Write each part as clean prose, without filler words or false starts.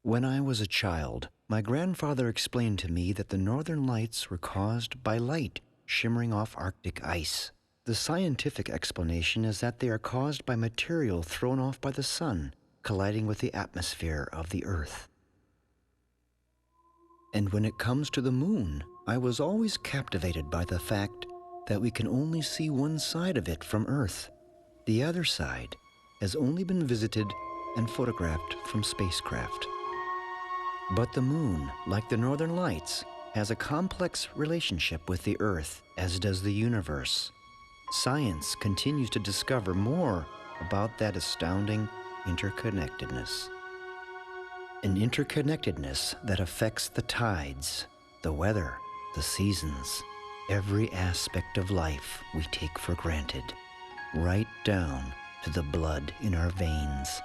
When I was a child, my grandfather explained to me that the northern lights were caused by light shimmering off Arctic ice. The scientific explanation is that they are caused by material thrown off by the sun, colliding with the atmosphere of the Earth. And when it comes to the moon, I was always captivated by the fact that we can only see one side of it from Earth. The other side has only been visited and photographed from spacecraft. But the moon, like the northern lights, has a complex relationship with the Earth, as does the universe. Science continues to discover more about that astounding interconnectedness. An interconnectedness that affects the tides, the weather, the seasons, every aspect of life we take for granted, right down to the blood in our veins.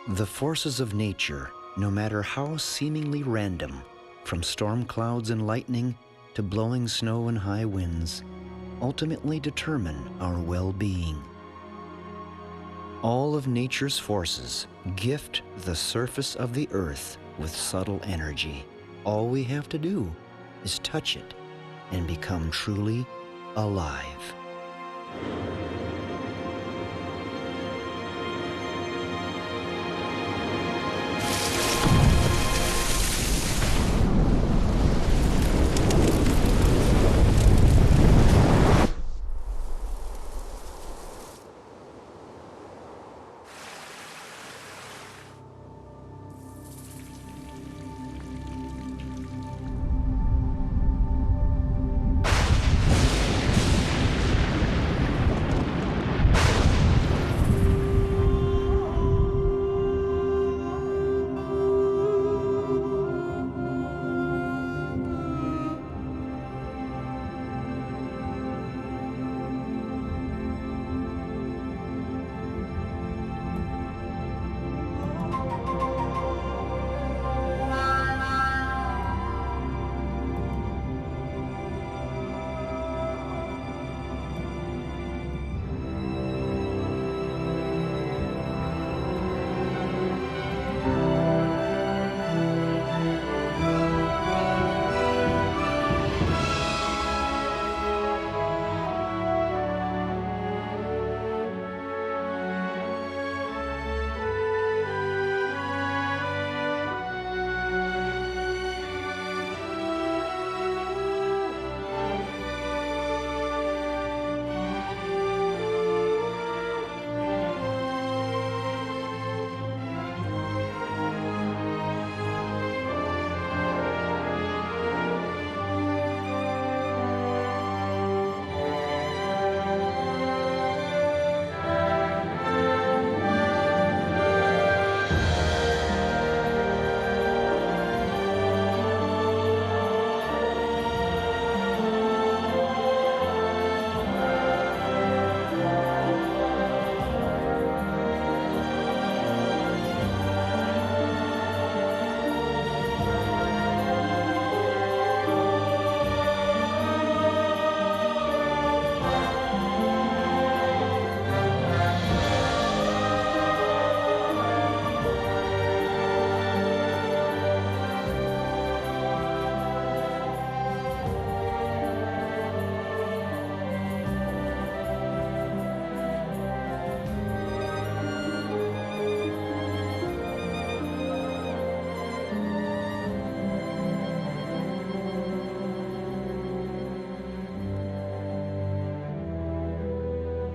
The forces of nature, no matter how seemingly random, from storm clouds and lightning to blowing snow and high winds, ultimately determine our well-being. All of nature's forces gift the surface of the earth with subtle energy. All we have to do is touch it and become truly alive.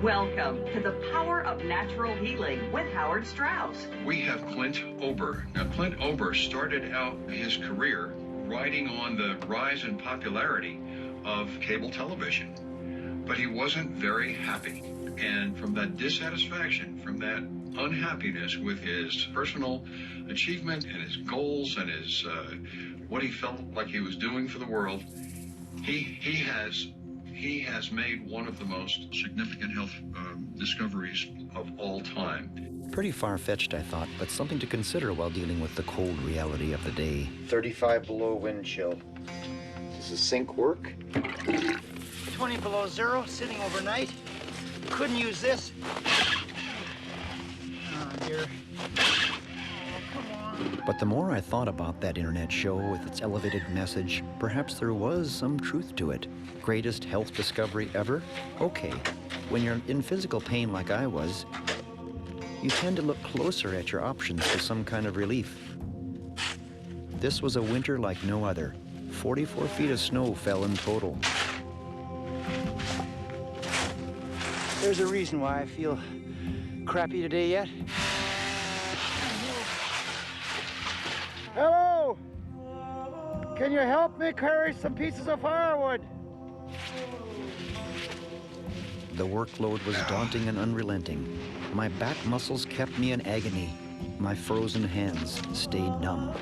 Welcome to the Power of Natural Healing with Howard Strauss. We have Clint Ober. Now, Clint Ober started out his career riding on the rise in popularity of cable television, but he wasn't very happy. And from that dissatisfaction, from that unhappiness with his personal achievement and his goals and his what he felt like he was doing for the world, he has made one of the most significant health discoveries of all time. Pretty far-fetched, I thought, but something to consider while dealing with the cold reality of the day. 35 below wind chill. Does the sink work? 20 below zero, sitting overnight. Couldn't use this. Oh, dear. But the more I thought about that internet show with its elevated message, perhaps there was some truth to it. Greatest health discovery ever? Okay. When you're in physical pain like I was, you tend to look closer at your options for some kind of relief. This was a winter like no other. 44 feet of snow fell in total. There's a reason why I feel crappy today yet. Hello! Can you help me carry some pieces of firewood? The workload was daunting and unrelenting. My back muscles kept me in agony. My frozen hands stayed numb.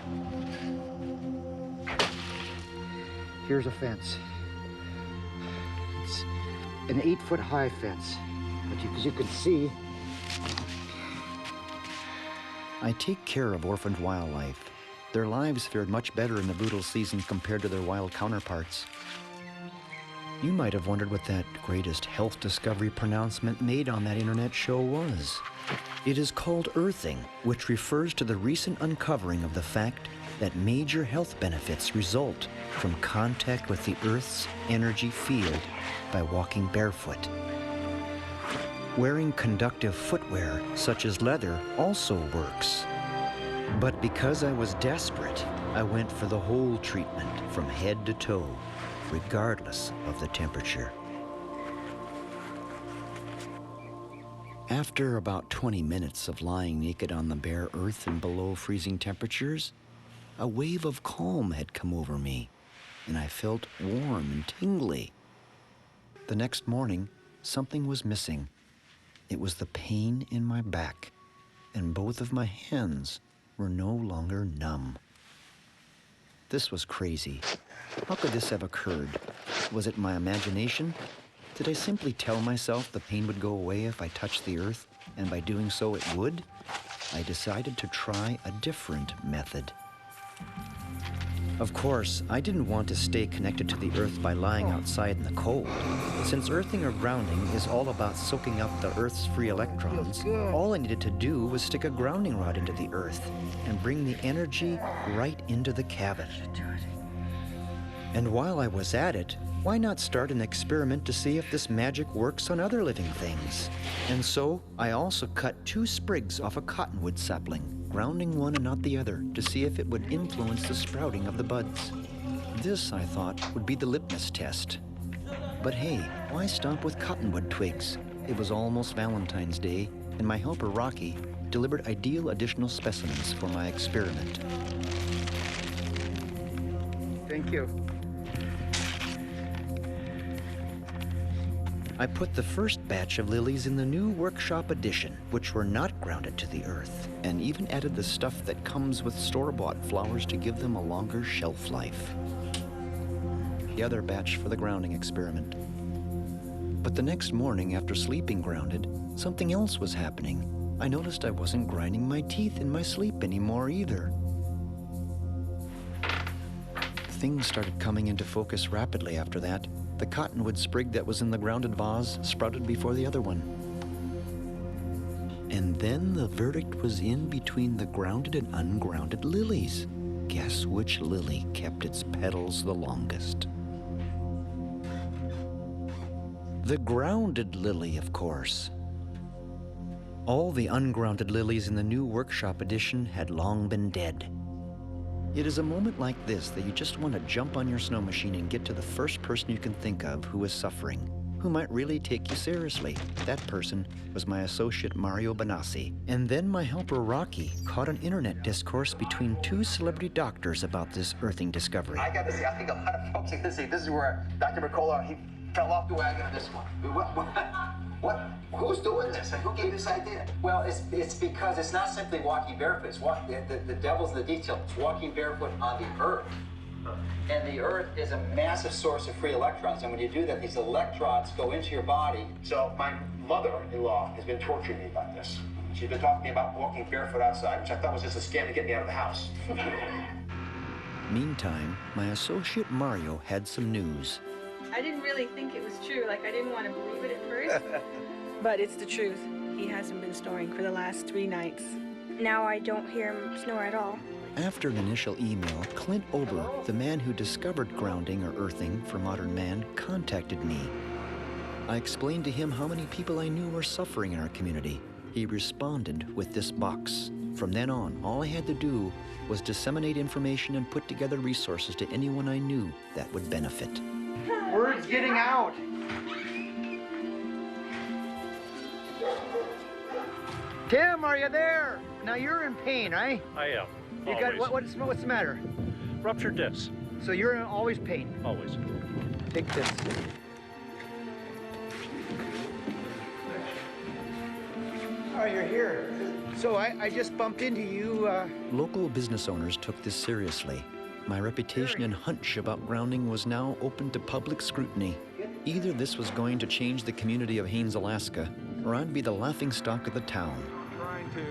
Here's a fence. It's an 8-foot-high fence. But as you can see, I take care of orphaned wildlife. Their lives fared much better in the brutal season compared to their wild counterparts. You might have wondered what that greatest health discovery pronouncement made on that internet show was. It is called earthing, which refers to the recent uncovering of the fact that major health benefits result from contact with the Earth's energy field by walking barefoot. Wearing conductive footwear, such as leather, also works. But because I was desperate, I went for the whole treatment from head to toe, regardless of the temperature. After about 20 minutes of lying naked on the bare earth in below freezing temperatures, a wave of calm had come over me, and I felt warm and tingly. The next morning, something was missing. It was the pain in my back, and both of my hands were no longer numb. This was crazy. How could this have occurred? Was it my imagination? Did I simply tell myself the pain would go away if I touched the earth, and by doing so it would? I decided to try a different method. Of course, I didn't want to stay connected to the earth by lying outside in the cold. Since earthing or grounding is all about soaking up the earth's free electrons, all I needed to do was stick a grounding rod into the earth and bring the energy right into the cabin. And while I was at it, why not start an experiment to see if this magic works on other living things? And so I also cut 2 sprigs off a cottonwood sapling, grounding one and not the other to see if it would influence the sprouting of the buds. This, I thought, would be the litmus test. But hey, why stomp with cottonwood twigs? It was almost Valentine's Day, and my helper Rocky delivered ideal additional specimens for my experiment. thank you. I put the first batch of lilies in the new workshop edition, which were not grounded to the earth, and even added the stuff that comes with store-bought flowers to give them a longer shelf life. The other batch for the grounding experiment. But the next morning, after sleeping grounded, something else was happening. I noticed I wasn't grinding my teeth in my sleep anymore either. Things started coming into focus rapidly after that. The cottonwood sprig that was in the grounded vase sprouted before the other one. And then the verdict was in between the grounded and ungrounded lilies. Guess which lily kept its petals the longest? The grounded lily, of course. All the ungrounded lilies in the new workshop edition had long been dead. It is a moment like this that you just want to jump on your snow machine and get to the first person you can think of who is suffering, who might really take you seriously. That person was my associate Mario Benassi. And then my helper Rocky caught an internet discourse between 2 celebrity doctors about this earthing discovery. I got to say, I think a lot of folks are going to say this is where Dr. Mercola, he fell off the wagon on this one. What? Who's doing this? And who gave this idea? Well, it's because it's not simply walking barefoot. It's the devil's in the detail. It's walking barefoot on the earth. And the earth is a massive source of free electrons. And when you do that, these electrons go into your body. So my mother-in-law has been torturing me about this. She's been talking to me about walking barefoot outside, which I thought was just a scam to get me out of the house. Meantime, my associate Mario had some news. I didn't really think it was true. Like, I didn't want to believe it at first. But it's the truth. He hasn't been snoring for the last 3 nights. Now I don't hear him snore at all. After an initial email, Clint Ober, the man who discovered grounding or earthing for modern man, contacted me. I explained to him how many people I knew were suffering in our community. He responded with this box. From then on, all I had to do was disseminate information and put together resources to anyone I knew that would benefit. Word's getting out. Tim, are you there? Now you're in pain, right? I am. You got what's the matter? Ruptured disc. So you're in always pain. Always. Take this. Oh, you're here. So I just bumped into you. Local business owners took this seriously. My reputation and hunch about grounding was now open to public scrutiny. Either this was going to change the community of Haines, Alaska, or I'd be the laughingstock of the town.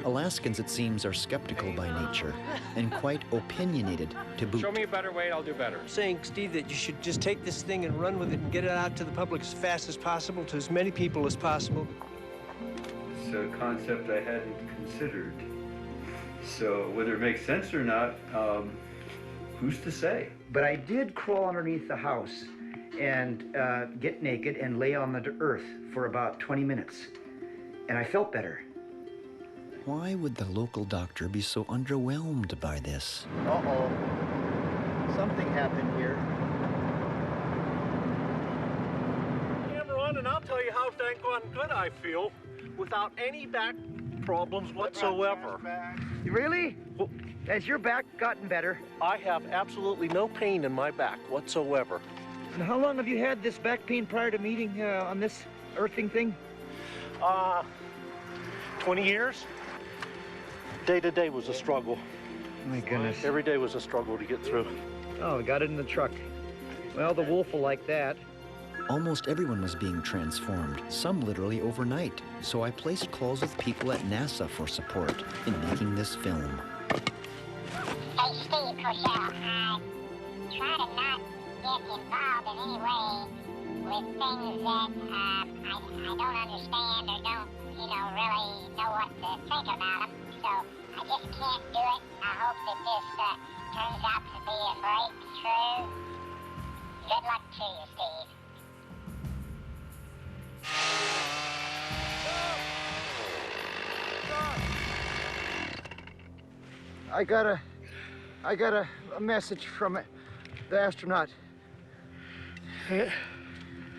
Alaskans, it seems, are skeptical by nature and quite opinionated to boot. Show me a better way, I'll do better. Saying, Steve, that you should just take this thing and run with it and get it out to the public as fast as possible, to as many people as possible. It's a concept I hadn't considered. So whether it makes sense or not, who's to say? But I did crawl underneath the house and get naked and lay on the earth for about 20 minutes. And I felt better. Why would the local doctor be so underwhelmed by this? Uh-oh. Something happened here. Cameron, and I'll tell you how dang good I feel without any back problems whatsoever. Really? Has your back gotten better? I have absolutely no pain in my back whatsoever. And how long have you had this back pain prior to meeting on this earthing thing? 20 years. Day to day was a struggle. My goodness. Every day was a struggle to get through. Oh, we got it in the truck. Well, the wolf will like that. Almost everyone was being transformed, some literally overnight. So I placed calls with people at NASA for support in making this film. Hey, Steve Cosell, I try to not get involved in any way with things that I don't understand or don't, really know what to think about them. So I just can't do it. I hope that this turns out to be a breakthrough. Good luck to you, Steve. I got a message from the astronaut.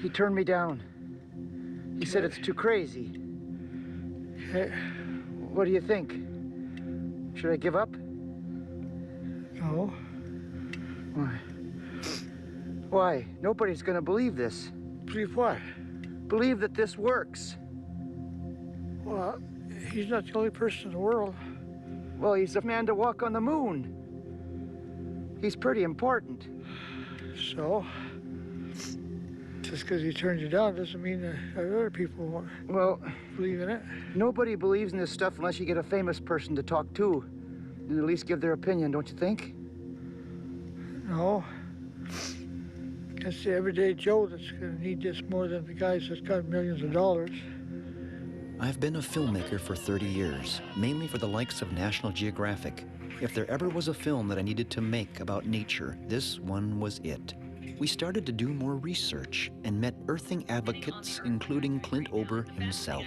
He turned me down. He said it's too crazy. What do you think? Should I give up? No. Why? Why? Nobody's gonna believe this. Believe what? Believe that this works. Well, he's not the only person in the world. Well, he's the man to walk on the moon. He's pretty important. So? Just because he turned you down doesn't mean that other people won't believe in it. Nobody believes in this stuff unless you get a famous person to talk to and at least give their opinion, don't you think? No. It's the everyday Joe that's going to need this more than the guys that's got millions of dollars. I've been a filmmaker for 30 years, mainly for the likes of National Geographic. If there ever was a film that I needed to make about nature, this one was it. We started to do more research and met earthing advocates, including Clint Ober himself.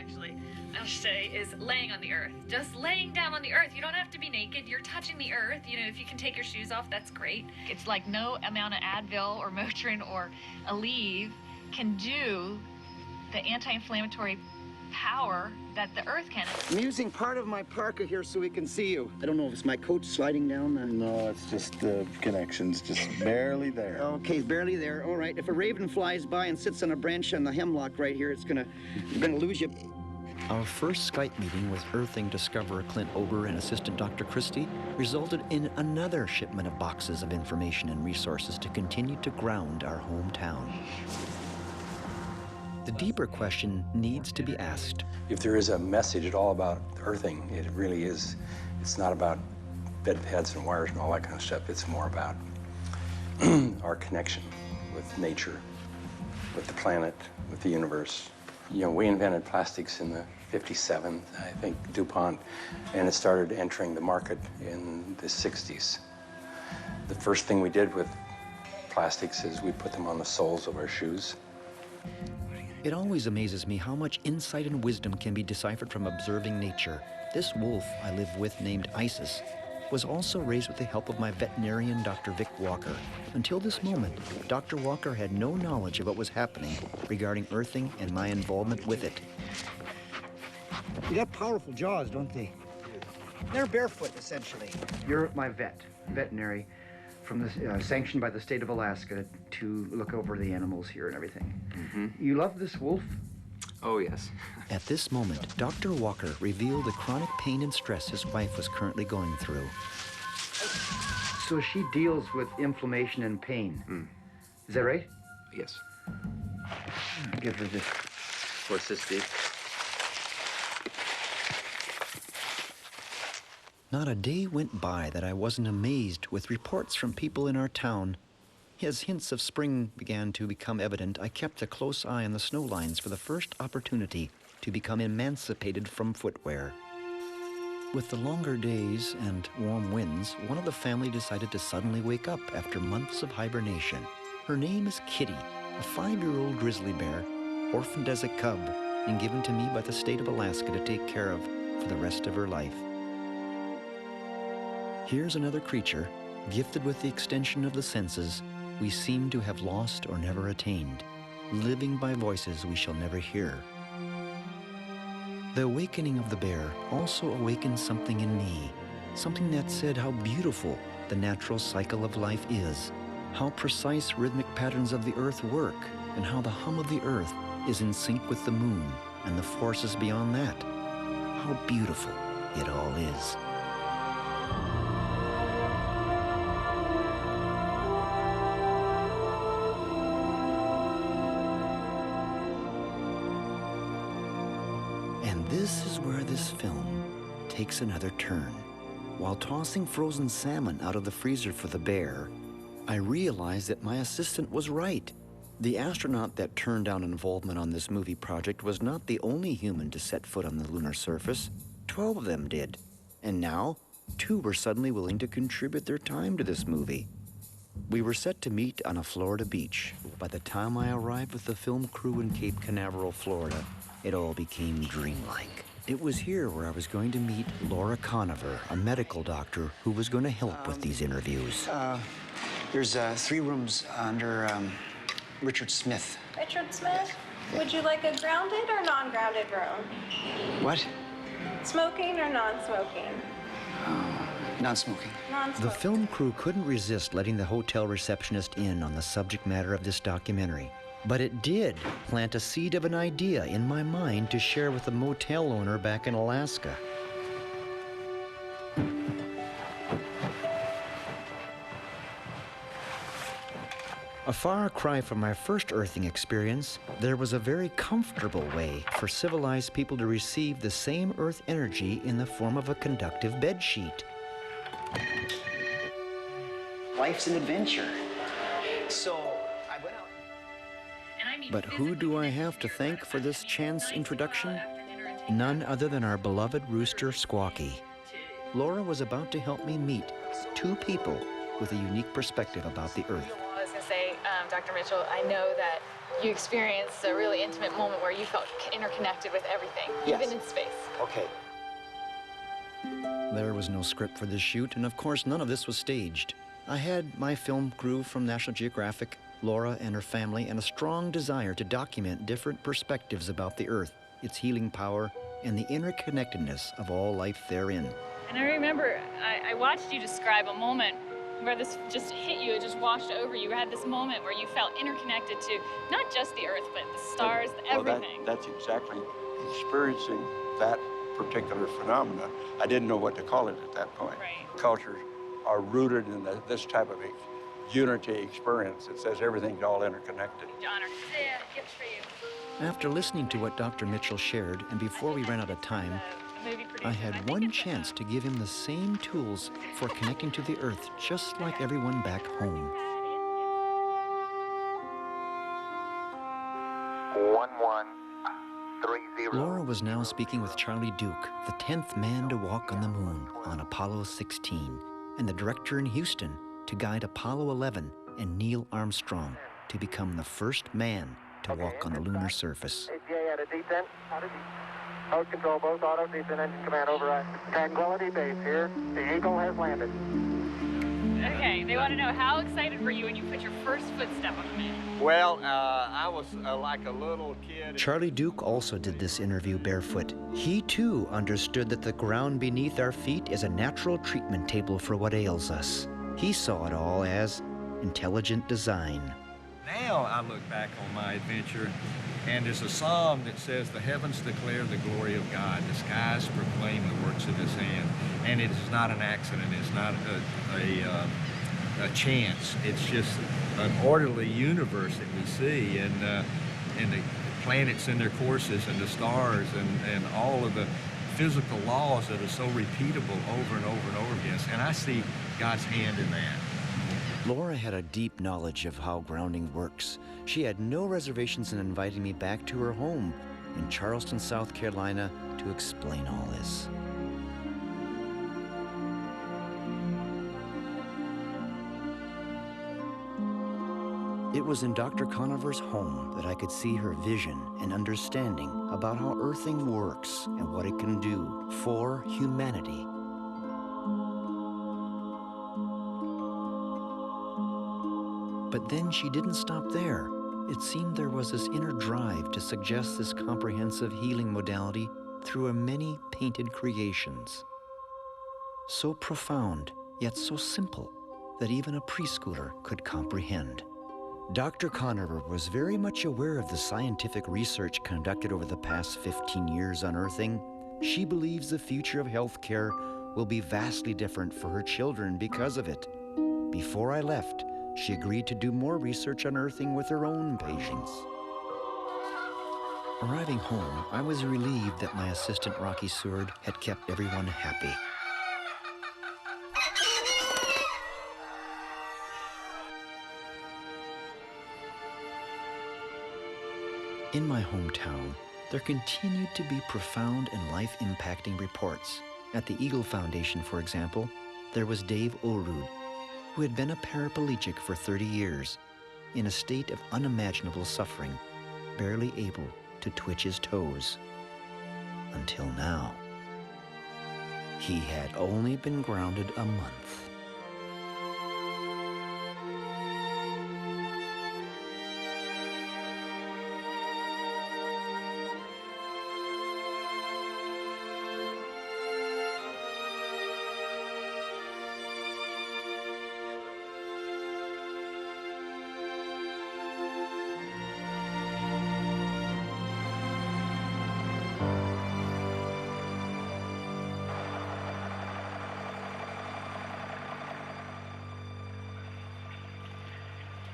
I'll say, is laying on the earth. Just laying down on the earth. You don't have to be naked. You're touching the earth. If you can take your shoes off, that's great. It's like no amount of Advil or Motrin or Aleve can do the anti-inflammatory power that the earth can. I'm using part of my parka here so we can see you. I don't know if it's my coat sliding down. No, it's just the connections, just barely there. Okay, barely there. All right. If a raven flies by and sits on a branch on the hemlock right here, you're gonna lose you. Our first Skype meeting with earthing discoverer Clint Ober and assistant Dr. Christie resulted in another shipment of boxes of information and resources to continue to ground our hometown. The deeper question needs to be asked. If there is a message at all about earthing, it really is. It's not about bed pads and wires and all that kind of stuff. It's more about our connection with nature, with the planet, with the universe. We invented plastics in the 57, I think, DuPont, and it started entering the market in the 60s. The first thing we did with plastics is we put them on the soles of our shoes. It always amazes me how much insight and wisdom can be deciphered from observing nature. This wolf I live with, named Isis, was also raised with the help of my veterinarian, Dr. Vic Walker. Until this moment, Dr. Walker had no knowledge of what was happening regarding earthing and my involvement with it. They got powerful jaws, don't they? They're barefoot, essentially. You're my veterinary, from the sanctioned by the state of Alaska to look over the animals here and everything. Mm-hmm. You love this wolf? Oh, yes. At this moment, Dr. Walker revealed the chronic pain and stress his wife was currently going through. So she deals with inflammation and pain. Mm. Is that right? Yes. Give her this. What's this, Steve? Not a day went by that I wasn't amazed with reports from people in our town. As hints of spring began to become evident, I kept a close eye on the snow lines for the first opportunity to become emancipated from footwear. With the longer days and warm winds, one of the family decided to suddenly wake up after months of hibernation. Her name is Kitty, a 5-year-old grizzly bear, orphaned as a cub and given to me by the state of Alaska to take care of for the rest of her life. Here's another creature, gifted with the extension of the senses we seem to have lost or never attained, living by voices we shall never hear. The awakening of the bear also awakened something in me, something that said how beautiful the natural cycle of life is, how precise rhythmic patterns of the earth work, and how the hum of the earth is in sync with the moon and the forces beyond that. How beautiful it all is. This is where this film takes another turn. While tossing frozen salmon out of the freezer for the bear, I realized that my assistant was right. The astronaut that turned down involvement on this movie project was not the only human to set foot on the lunar surface. 12 of them did. And now, 2 were suddenly willing to contribute their time to this movie. We were set to meet on a Florida beach. By the time I arrived with the film crew in Cape Canaveral, Florida, it all became dreamlike. It was here where I was going to meet Laura Conover, a medical doctor who was going to help with these interviews. There's 3 rooms under Richard Smith. Richard Smith, would you like a grounded or non-grounded room? What? Smoking or non-smoking? Non-smoking. The film crew couldn't resist letting the hotel receptionist in on the subject matter of this documentary. But it did plant a seed of an idea in my mind to share with a motel owner back in Alaska. A far cry from my first earthing experience, there was a very comfortable way for civilized people to receive the same earth energy in the form of a conductive bedsheet. Life's an adventure. So I went out. But who do I have to thank for this chance introduction? None other than our beloved rooster, Squawky. Laura was about to help me meet 2 people with a unique perspective about the Earth. I was going to say, Dr. Mitchell, I know that you experienced a really intimate moment where you felt interconnected with everything, Yes. even in space. Okay. There was no script for this shoot, and of course none of this was staged. I had my film crew from National Geographic, Laura and her family, and a strong desire to document different perspectives about the Earth, its healing power, and the interconnectedness of all life therein. And I remember I watched you describe a moment where this just hit you, it just washed over you. You had this moment where you felt interconnected to not just the Earth, but the stars, everything. That's exactly experiencing that particular phenomena. I didn't know what to call it at that point. Right. Cultures are rooted in this type of unity experience. It says everything's all interconnected. Honor. Yeah, gift for you. After listening to what Dr. Mitchell shared, and before we ran out of time, I had one chance to give him the same tools for connecting to the Earth, just like everyone back home. 1-1. Laura was now speaking with Charlie Duke, the 10th man to walk on the moon on Apollo 16, and the director in Houston to guide Apollo 11 and Neil Armstrong to become the first man to walk on the lunar surface. APA at a descent. Mode control, both auto, descent engine command override. Tranquility Base here. The Eagle has landed. Okay, they want to know, how excited were you when you put your first footstep on the moon? Well, I was like a little kid. Charlie Duke also did this interview barefoot. He too understood that the ground beneath our feet is a natural treatment table for what ails us. He saw it all as intelligent design. Now I look back on my adventure, and there's a psalm that says, "The heavens declare the glory of God, the skies proclaim the works of his hand." And it is not an accident, it's not a chance, it's just an orderly universe that we see, and the planets and their courses, and the stars, and all of the physical laws that are so repeatable over and over and over again. And I see God's hand in that. Laura had a deep knowledge of how grounding works. She had no reservations in inviting me back to her home in Charleston, South Carolina, to explain all this. It was in Dr. Conover's home that I could see her vision and understanding about how earthing works and what it can do for humanity. But then she didn't stop there. It seemed there was this inner drive to suggest this comprehensive healing modality through her many painted creations. So profound, yet so simple, that even a preschooler could comprehend. Dr. Conover was very much aware of the scientific research conducted over the past 15 years on earthing. She believes the future of healthcare will be vastly different for her children because of it. Before I left, she agreed to do more research on earthing with her own patients. Arriving home, I was relieved that my assistant Rocky Seward had kept everyone happy. In my hometown, there continued to be profound and life-impacting reports. At the Eagle Foundation, for example, there was Dave Ulrud, who had been a paraplegic for 30 years, in a state of unimaginable suffering, barely able to twitch his toes. Until now. He had only been grounded a month.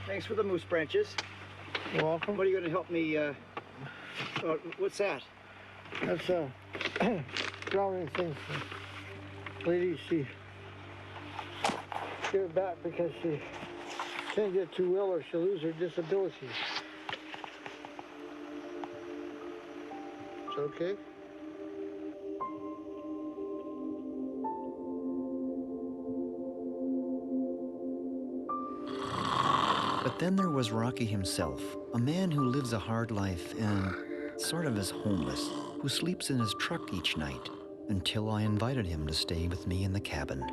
Thanks for the moose branches. You're welcome. What are you going to help me, what's that? That's a grounding thing for lady. She give it back because she can't get too well or she'll lose her disability. It's okay? But then there was Rocky himself, a man who lives a hard life and sort of is homeless, who sleeps in his truck each night, until I invited him to stay with me in the cabin.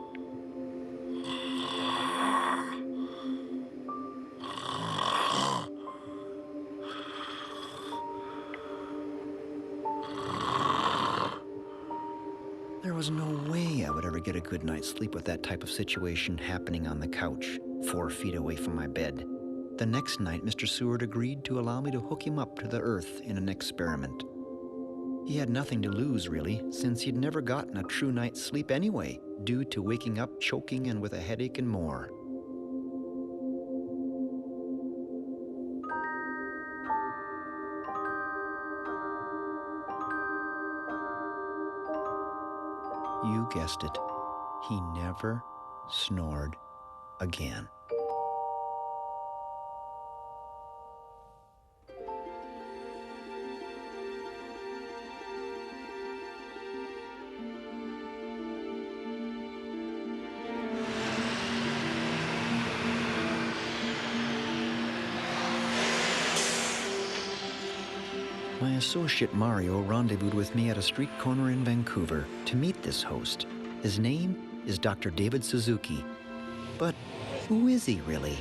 There was no way I would ever get a good night's sleep with that type of situation happening on the couch, 4 feet away from my bed. The next night, Mr. Seward agreed to allow me to hook him up to the earth in an experiment. He had nothing to lose, really, since he'd never gotten a true night's sleep anyway, due to waking up choking and with a headache and more. You guessed it, he never snored again. My associate Mario rendezvoused with me at a street corner in Vancouver to meet this host. His name is Dr. David Suzuki. But who is he really?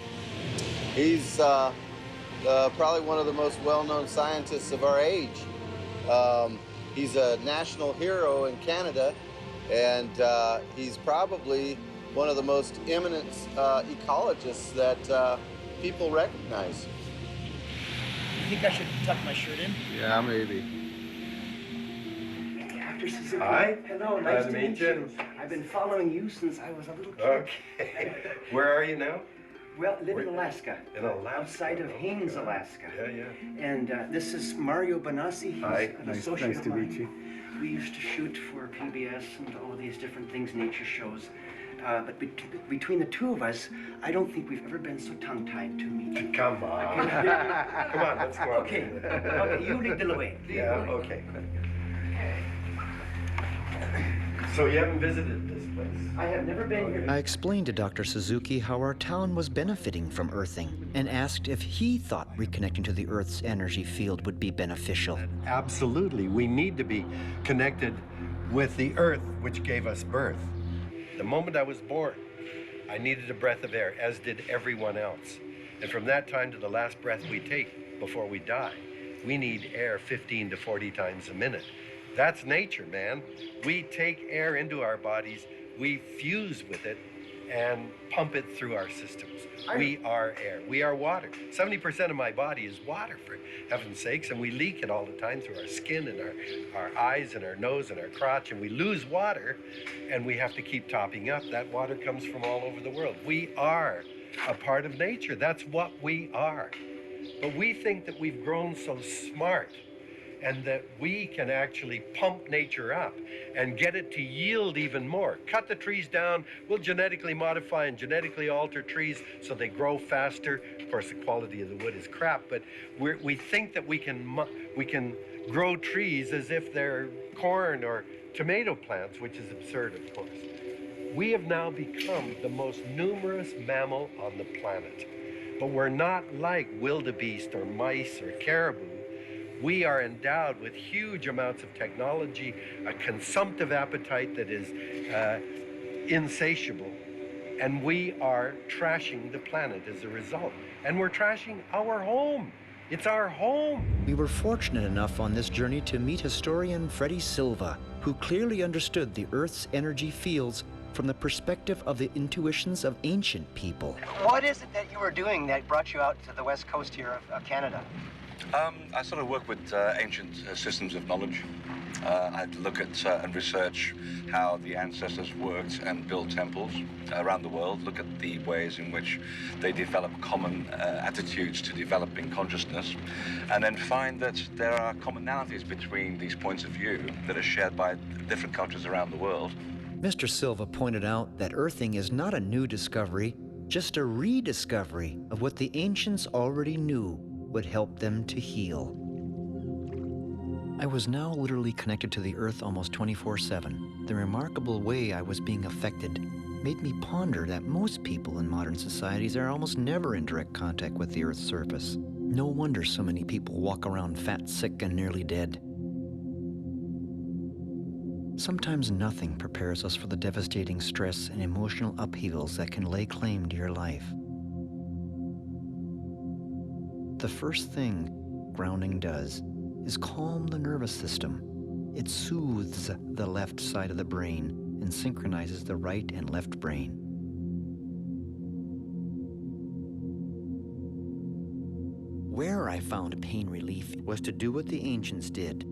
He's probably one of the most well-known scientists of our age. He's a national hero in Canada, and he's probably one of the most eminent ecologists that people recognize. You think I should tuck my shirt in? Yeah, maybe. Dr. Suzuki. Hi. Hello, nice to meet you. I've been following you since I was a little kid. Okay. Where are you now? Well, live in Alaska. In Alaska. Outside of Haines, Alaska. Yeah, yeah. And this is Mario Bonassi. He's Hi. an Nice associate to of meet mine. you. We used to shoot for PBS and all of these different things, nature shows. But between the two of us, I don't think we've ever been so tongue-tied to meet you. Come on. Come on, let's go on. Okay. Okay, you lead the way. Yeah, okay. So you haven't visited this place? I have never been here. I explained to Dr. Suzuki how our town was benefiting from earthing and asked if he thought reconnecting to the Earth's energy field would be beneficial. Absolutely. We need to be connected with the Earth, which gave us birth. The moment I was born, I needed a breath of air, as did everyone else. And from that time to the last breath we take before we die, we need air 15 to 40 times a minute. That's nature, man. We take air into our bodies, we fuse with it, and pump it through our systems. We are air. We are water. 70% of my body is water, for heaven's sakes, and we leak it all the time through our skin and our eyes and our nose and our crotch, and we lose water, and we have to keep topping up. That water comes from all over the world. We are a part of nature. That's what we are. But we think that we've grown so smart and that we can actually pump nature up and get it to yield even more. Cut the trees down, we'll genetically modify and genetically alter trees so they grow faster. Of course, the quality of the wood is crap, but we think that we can grow trees as if they're corn or tomato plants, which is absurd, of course. We have now become the most numerous mammal on the planet, but we're not like wildebeest or mice or caribou. We are endowed with huge amounts of technology, a consumptive appetite that is insatiable, and we are trashing the planet as a result. And we're trashing our home. It's our home. We were fortunate enough on this journey to meet historian Freddie Silva, who clearly understood the Earth's energy fields from the perspective of the intuitions of ancient people. What is it that you were doing that brought you out to the west coast here of Canada? I sort of work with ancient systems of knowledge. I'd look at and research how the ancestors worked and built temples around the world, look at the ways in which they develop common attitudes to developing consciousness, and then find that there are commonalities between these points of view that are shared by different cultures around the world. Mr. Silva pointed out that earthing is not a new discovery, just a rediscovery of what the ancients already knew would help them to heal. I was now literally connected to the Earth almost 24/7. The remarkable way I was being affected made me ponder that most people in modern societies are almost never in direct contact with the Earth's surface. No wonder so many people walk around fat, sick, and nearly dead. Sometimes nothing prepares us for the devastating stress and emotional upheavals that can lay claim to your life. The first thing grounding does is calm the nervous system. It soothes the left side of the brain and synchronizes the right and left brain. Where I found pain relief was to do what the ancients did.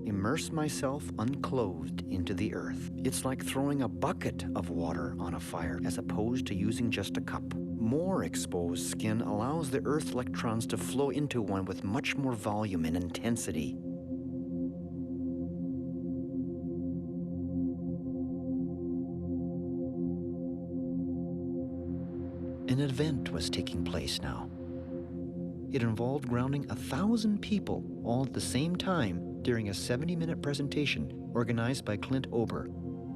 Immerse myself unclothed into the earth. It's like throwing a bucket of water on a fire as opposed to using just a cup. More exposed skin allows the earth electrons to flow into one with much more volume and intensity. An event was taking place now. It involved grounding 1,000 people all at the same time during a 70-minute presentation organized by Clint Ober,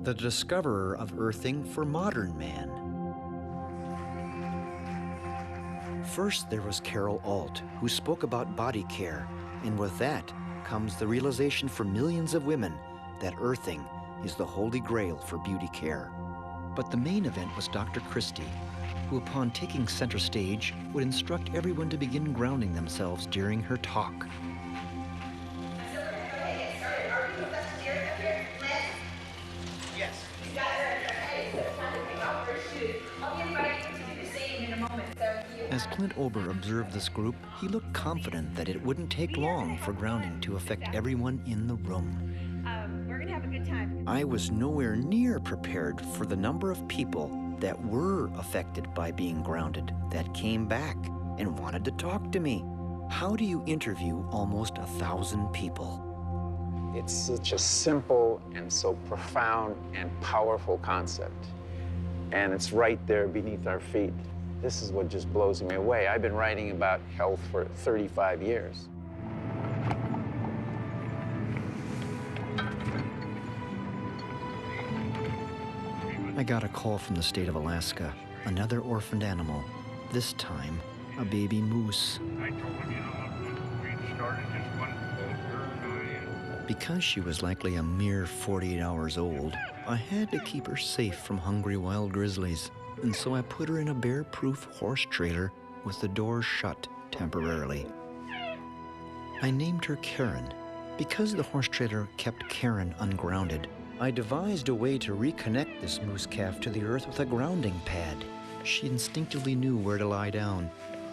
the discoverer of earthing for modern man. First, there was Carol Alt, who spoke about body care, and with that, comes the realization for millions of women that earthing is the holy grail for beauty care. But the main event was Dr. Christie, who upon taking center stage would instruct everyone to begin grounding themselves during her talk. As Clint Ober observed this group, he looked confident that it wouldn't take long for grounding to affect everyone in the room. We're gonna have a good time. I was nowhere near prepared for the number of people that were affected by being grounded that came back and wanted to talk to me. How do you interview almost 1,000 people? It's such a simple and so profound and powerful concept. And it's right there beneath our feet. This is what just blows me away. I've been writing about health for 35 years. I got a call from the state of Alaska, another orphaned animal, this time a baby moose. Because she was likely a mere 48 hours old, I had to keep her safe from hungry wild grizzlies, and so I put her in a bear-proof horse trailer with the doors shut temporarily. I named her Karen. Because the horse trailer kept Karen ungrounded, I devised a way to reconnect this moose calf to the earth with a grounding pad. She instinctively knew where to lie down,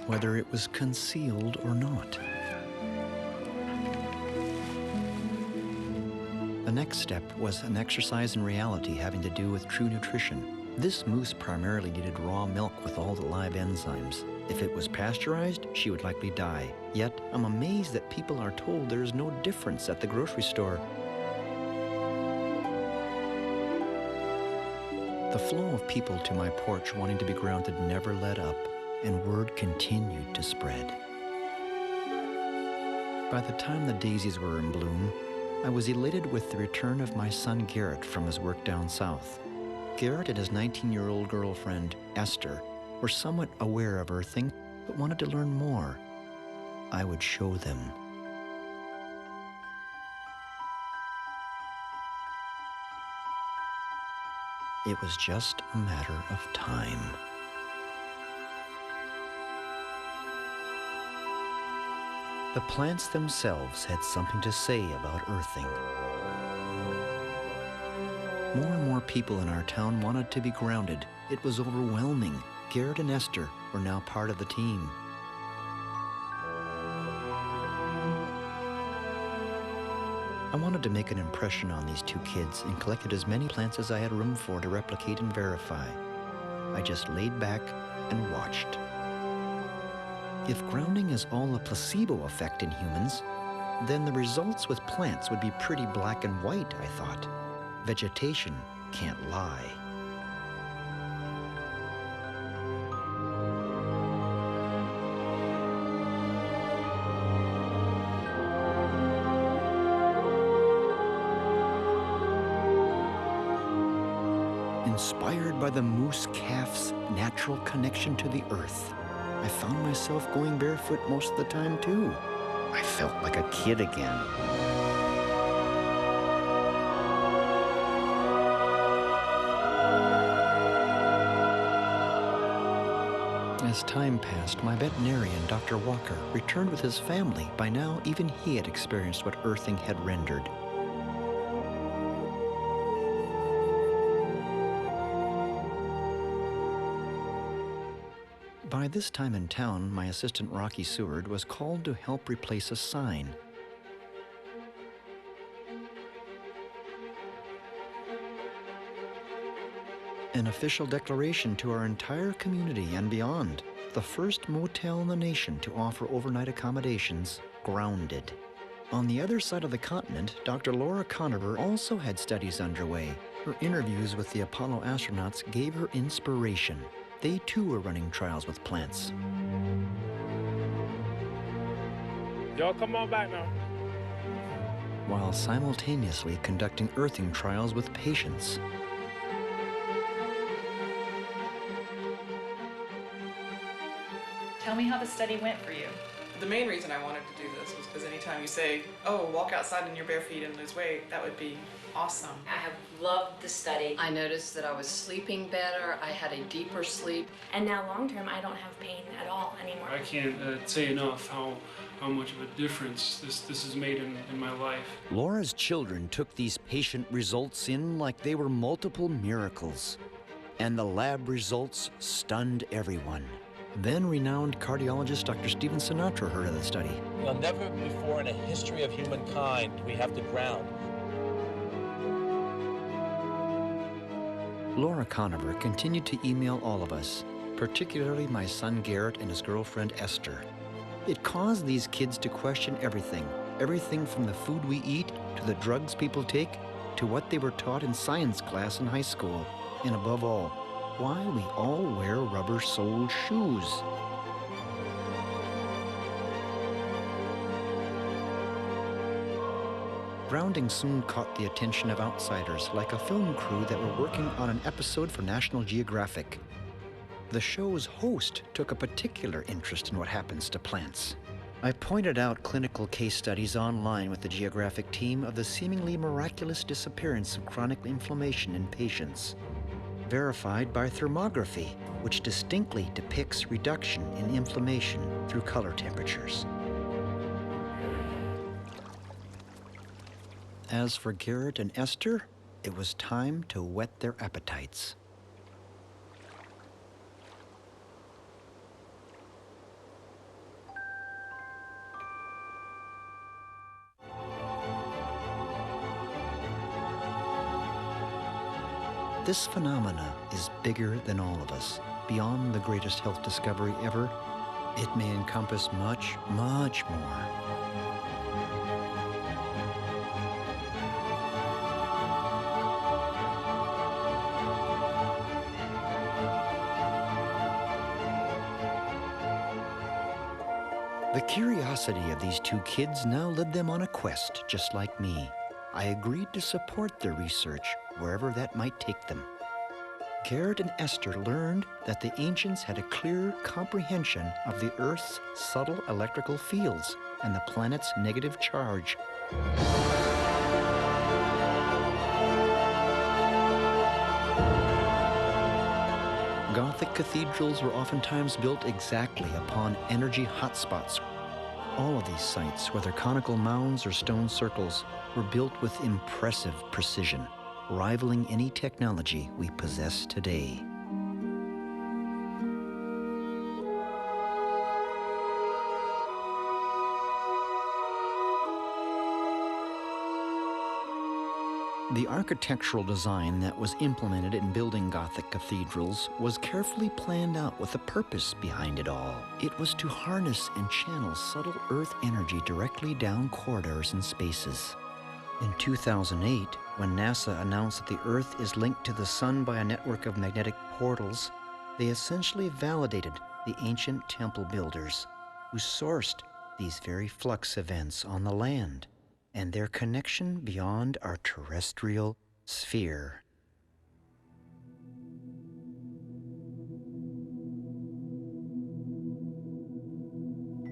whether it was concealed or not. The next step was an exercise in reality having to do with true nutrition. This moose primarily needed raw milk with all the live enzymes. If it was pasteurized, she would likely die. Yet, I'm amazed that people are told there is no difference at the grocery store. The flow of people to my porch wanting to be grounded never let up, and word continued to spread. By the time the daisies were in bloom, I was elated with the return of my son Garrett from his work down south. Garrett and his 19-year-old girlfriend, Esther, were somewhat aware of earthing, but wanted to learn more. I would show them. It was just a matter of time. The plants themselves had something to say about earthing. More and more people in our town wanted to be grounded. It was overwhelming. Garrett and Esther were now part of the team. I wanted to make an impression on these two kids and collected as many plants as I had room for to replicate and verify. I just laid back and watched. If grounding is all a placebo effect in humans, then the results with plants would be pretty black and white, I thought. Vegetation can't lie. Inspired by the moose calf's natural connection to the earth, I found myself going barefoot most of the time too. I felt like a kid again. As time passed, my veterinarian, Dr. Walker, returned with his family. By now, even he had experienced what earthing had rendered. By this time in town, my assistant Rocky Seward was called to help replace a sign. An official declaration to our entire community and beyond. The first motel in the nation to offer overnight accommodations, grounded. On the other side of the continent, Dr. Laura Conover also had studies underway. Her interviews with the Apollo astronauts gave her inspiration. They too were running trials with plants. Y'all come on back now. While simultaneously conducting earthing trials with patients. Tell me how the study went for you. The main reason I wanted to do this was because anytime you say, oh, walk outside in your bare feet and lose weight, that would be awesome. I have loved the study. I noticed that I was sleeping better. I had a deeper sleep. And now long term, I don't have pain at all anymore. I can't say enough how much of a difference this has made in my life. Laura's children took these patient results in like they were multiple miracles. And the lab results stunned everyone. Then renowned cardiologist Dr. Stephen Sinatra heard of the study. Never before in the history of humankind do we have to ground. Laura Conover continued to email all of us, particularly my son Garrett and his girlfriend Esther. It caused these kids to question everything from the food we eat, to the drugs people take, to what they were taught in science class in high school, and above all, why we all wear rubber-soled shoes. Grounding soon caught the attention of outsiders, like a film crew that were working on an episode for National Geographic. The show's host took a particular interest in what happens to plants. I pointed out clinical case studies online with the Geographic team of the seemingly miraculous disappearance of chronic inflammation in patients, verified by thermography, which distinctly depicts reduction in inflammation through color temperatures. As for Garrett and Esther, it was time to whet their appetites. This phenomena is bigger than all of us, beyond the greatest health discovery ever. It may encompass much, much more. The curiosity of these two kids now led them on a quest, just like me. I agreed to support their research, wherever that might take them. Garrett and Esther learned that the ancients had a clear comprehension of the Earth's subtle electrical fields and the planet's negative charge. Gothic cathedrals were oftentimes built exactly upon energy hotspots. All of these sites, whether conical mounds or stone circles, were built with impressive precision, rivaling any technology we possess today. The architectural design that was implemented in building Gothic cathedrals was carefully planned out with a purpose behind it all. It was to harness and channel subtle Earth energy directly down corridors and spaces. In 2008, when NASA announced that the Earth is linked to the Sun by a network of magnetic portals, they essentially validated the ancient temple builders who sourced these very flux events on the land and their connection beyond our terrestrial sphere.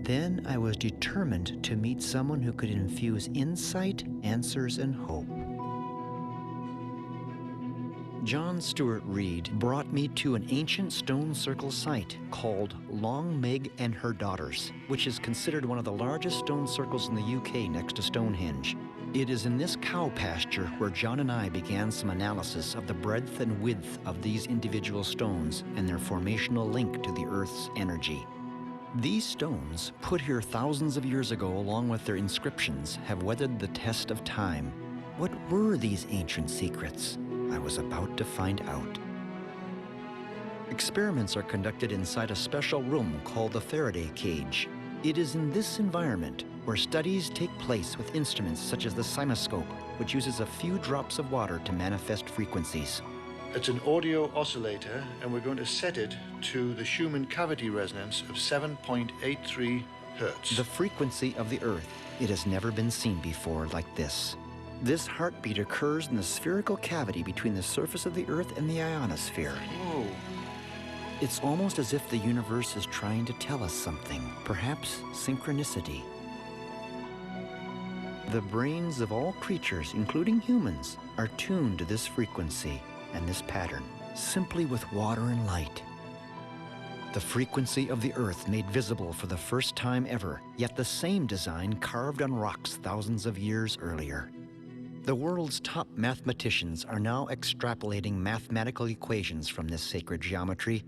Then I was determined to meet someone who could infuse insight, answers, and hope. John Stuart Reid brought me to an ancient stone circle site called Long Meg and Her Daughters, which is considered one of the largest stone circles in the UK next to Stonehenge. It is in this cow pasture where John and I began some analysis of the breadth and width of these individual stones and their formational link to the Earth's energy. These stones, put here thousands of years ago along with their inscriptions, have weathered the test of time. What were these ancient secrets? I was about to find out. Experiments are conducted inside a special room called the Faraday cage. It is in this environment where studies take place with instruments such as the Simoscope, which uses a few drops of water to manifest frequencies. It's an audio oscillator, and we're going to set it to the Schumann cavity resonance of 7.83 hertz. The frequency of the Earth. It has never been seen before like this. This heartbeat occurs in the spherical cavity between the surface of the Earth and the ionosphere. Whoa. It's almost as if the universe is trying to tell us something, perhaps synchronicity. The brains of all creatures, including humans, are tuned to this frequency and this pattern, simply with water and light. The frequency of the Earth made visible for the first time ever, yet the same design carved on rocks thousands of years earlier. The world's top mathematicians are now extrapolating mathematical equations from this sacred geometry.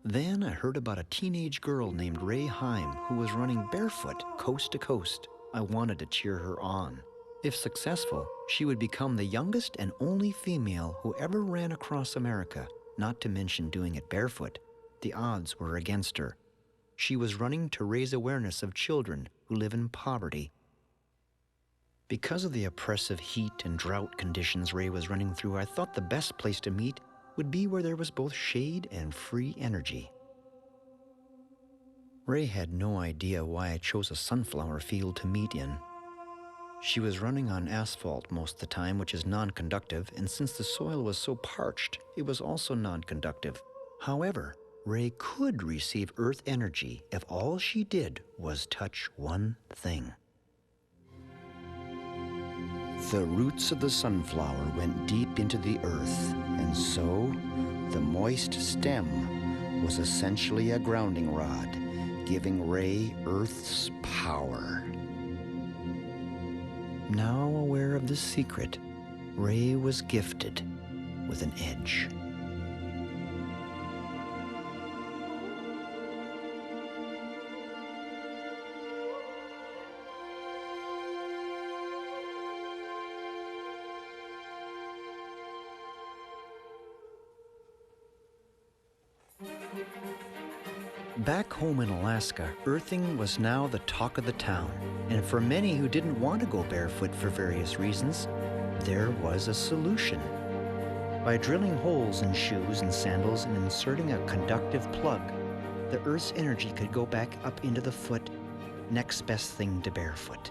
Then I heard about a teenage girl named Ray Heim who was running barefoot coast to coast. I wanted to cheer her on. If successful, she would become the youngest and only female who ever ran across America, not to mention doing it barefoot. The odds were against her. She was running to raise awareness of children who live in poverty. Because of the oppressive heat and drought conditions Ray was running through, I thought the best place to meet would be where there was both shade and free energy. Ray had no idea why I chose a sunflower field to meet in. She was running on asphalt most of the time, which is non-conductive, and since the soil was so parched, it was also non-conductive. However, Ray could receive earth energy if all she did was touch one thing. The roots of the sunflower went deep into the earth, and so the moist stem was essentially a grounding rod, giving Ray Earth's power. Now aware of the secret, Ray was gifted with an edge. Back home in Alaska, earthing was now the talk of the town, and for many who didn't want to go barefoot for various reasons, there was a solution. By drilling holes in shoes and sandals and inserting a conductive plug, the Earth's energy could go back up into the foot, next best thing to barefoot.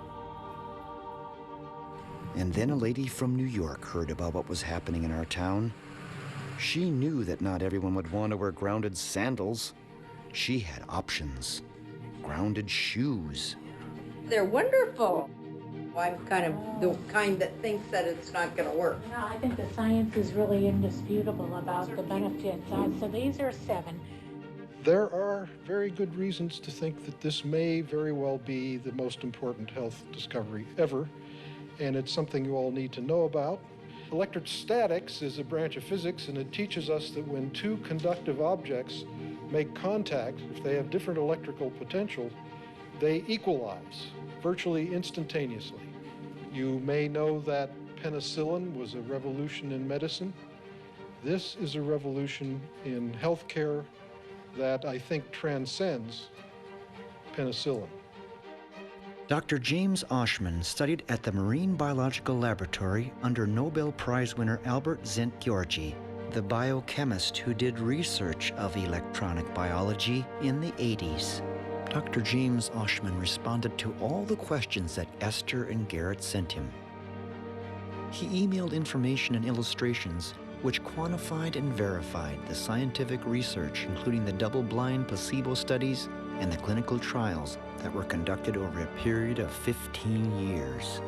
And then a lady from New York heard about what was happening in our town. She knew that not everyone would want to wear grounded sandals. She had options. Grounded shoes. They're wonderful. I'm kind of the kind that thinks that it's not going to work. No, I think the science is really indisputable about the benefits. So these are 7. There are very good reasons to think that this may very well be the most important health discovery ever, and it's something you all need to know about. Electrostatics is a branch of physics, and it teaches us that when two conductive objects make contact, if they have different electrical potential, they equalize virtually instantaneously. You may know that penicillin was a revolution in medicine. This is a revolution in healthcare that I think transcends penicillin. Dr. James Oshman studied at the Marine Biological Laboratory under Nobel Prize winner Albert Szent-Györgyi, the biochemist who did research of electronic biology in the 80s. Dr. James Oshman responded to all the questions that Esther and Garrett sent him. He emailed information and illustrations which quantified and verified the scientific research, including the double-blind placebo studies and the clinical trials that were conducted over a period of 15 years.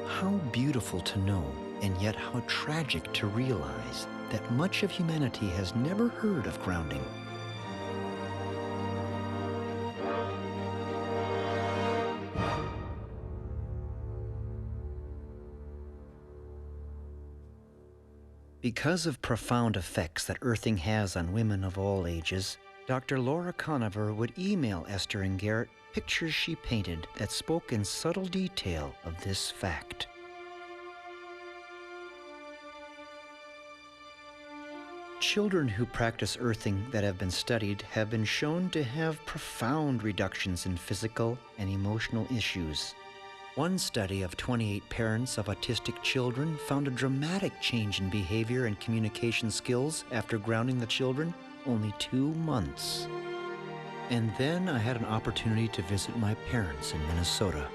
How beautiful to know, and yet how tragic to realize that much of humanity has never heard of grounding. Because of profound effects that earthing has on women of all ages, Dr. Laura Conover would email Esther and Garrett pictures she painted that spoke in subtle detail of this fact. Children who practice earthing that have been studied have been shown to have profound reductions in physical and emotional issues. One study of 28 parents of autistic children found a dramatic change in behavior and communication skills after grounding the children only 2 months. And then I had an opportunity to visit my parents in Minnesota.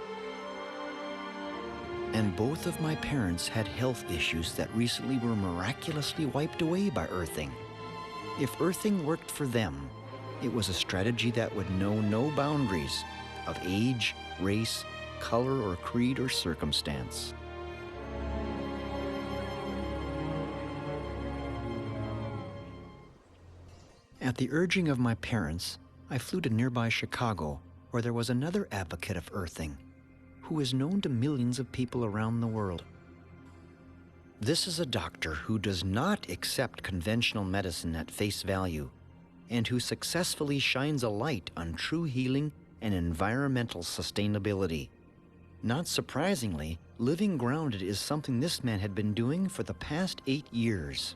And both of my parents had health issues that recently were miraculously wiped away by earthing. If earthing worked for them, it was a strategy that would know no boundaries of age, race, color, or creed or circumstance. At the urging of my parents, I flew to nearby Chicago, where there was another advocate of earthing, who is known to millions of people around the world. This is a doctor who does not accept conventional medicine at face value, and who successfully shines a light on true healing and environmental sustainability. Not surprisingly, living grounded is something this man had been doing for the past 8 years.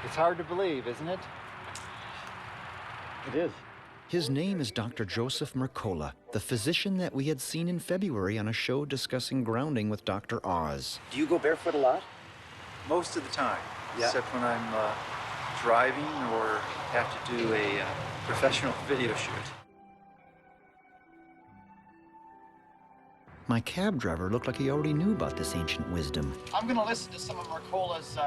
It's hard to believe, isn't it? It is. His name is Dr. Joseph Mercola, the physician that we had seen in February on a show discussing grounding with Dr. Oz. Do you go barefoot a lot? Most of the time, Yeah. except when I'm driving or have to do a professional video shoot. My cab driver looked like he already knew about this ancient wisdom. I'm going to listen to some of Mercola's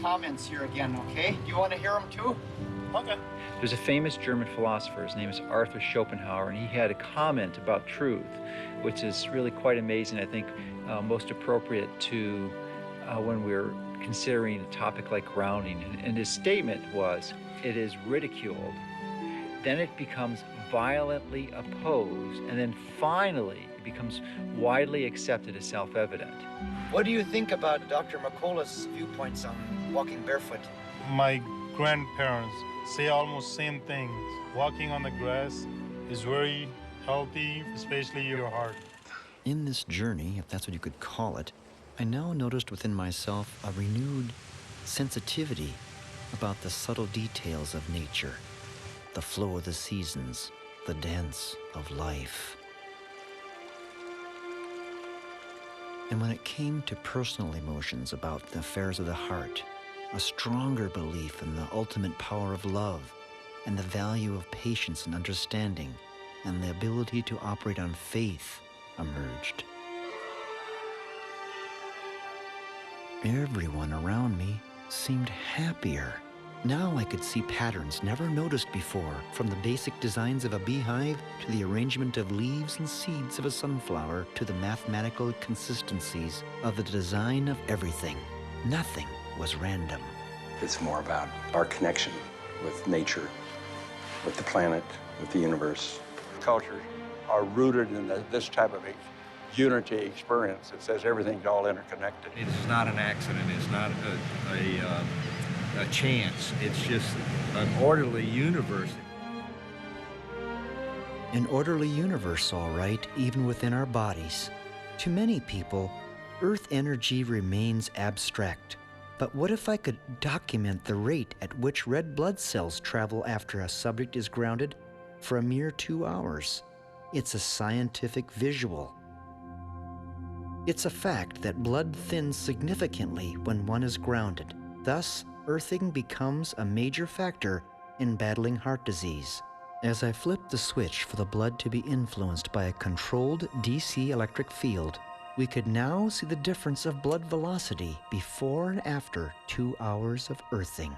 comments here again, okay? Do you want to hear them too? Okay. There's a famous German philosopher, his name is Arthur Schopenhauer, and he had a comment about truth, which is really quite amazing. I think most appropriate to when we're considering a topic like grounding. And his statement was, it is ridiculed, then it becomes violently opposed, and then finally it becomes widely accepted as self-evident. What do you think about Dr. Mercola's viewpoints on walking barefoot? My grandparents say almost same things. Walking on the grass is very healthy, especially your heart. In this journey, if that's what you could call it, I now noticed within myself a renewed sensitivity about the subtle details of nature, the flow of the seasons, the dance of life. And when it came to personal emotions about the affairs of the heart, a stronger belief in the ultimate power of love and the value of patience and understanding and the ability to operate on faith emerged. Everyone around me seemed happier. Now I could see patterns never noticed before, from the basic designs of a beehive to the arrangement of leaves and seeds of a sunflower to the mathematical consistencies of the design of everything. Nothing was random. It's more about our connection with nature, with the planet, with the universe. Cultures are rooted in this type of a unity experience. It says everything's all interconnected. It's not an accident. It's not a chance. It's just an orderly universe. An orderly universe, all right, even within our bodies. To many people, Earth energy remains abstract. But what if I could document the rate at which red blood cells travel after a subject is grounded for a mere 2 hours? It's a scientific visual. It's a fact that blood thins significantly when one is grounded. Thus, earthing becomes a major factor in battling heart disease. As I flipped the switch for the blood to be influenced by a controlled DC electric field, we could now see the difference of blood velocity before and after 2 hours of earthing.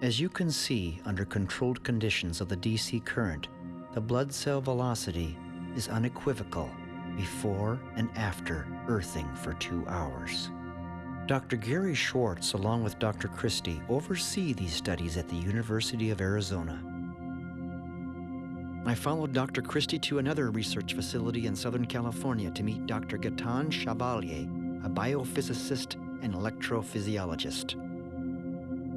As you can see, under controlled conditions of the DC current, the blood cell velocity is unequivocal before and after earthing for 2 hours. Dr. Gary Schwartz, along with Dr. Christie, oversee these studies at the University of Arizona. I followed Dr. Christie to another research facility in Southern California to meet Dr. Gaetan Chevalier, a biophysicist and electrophysiologist.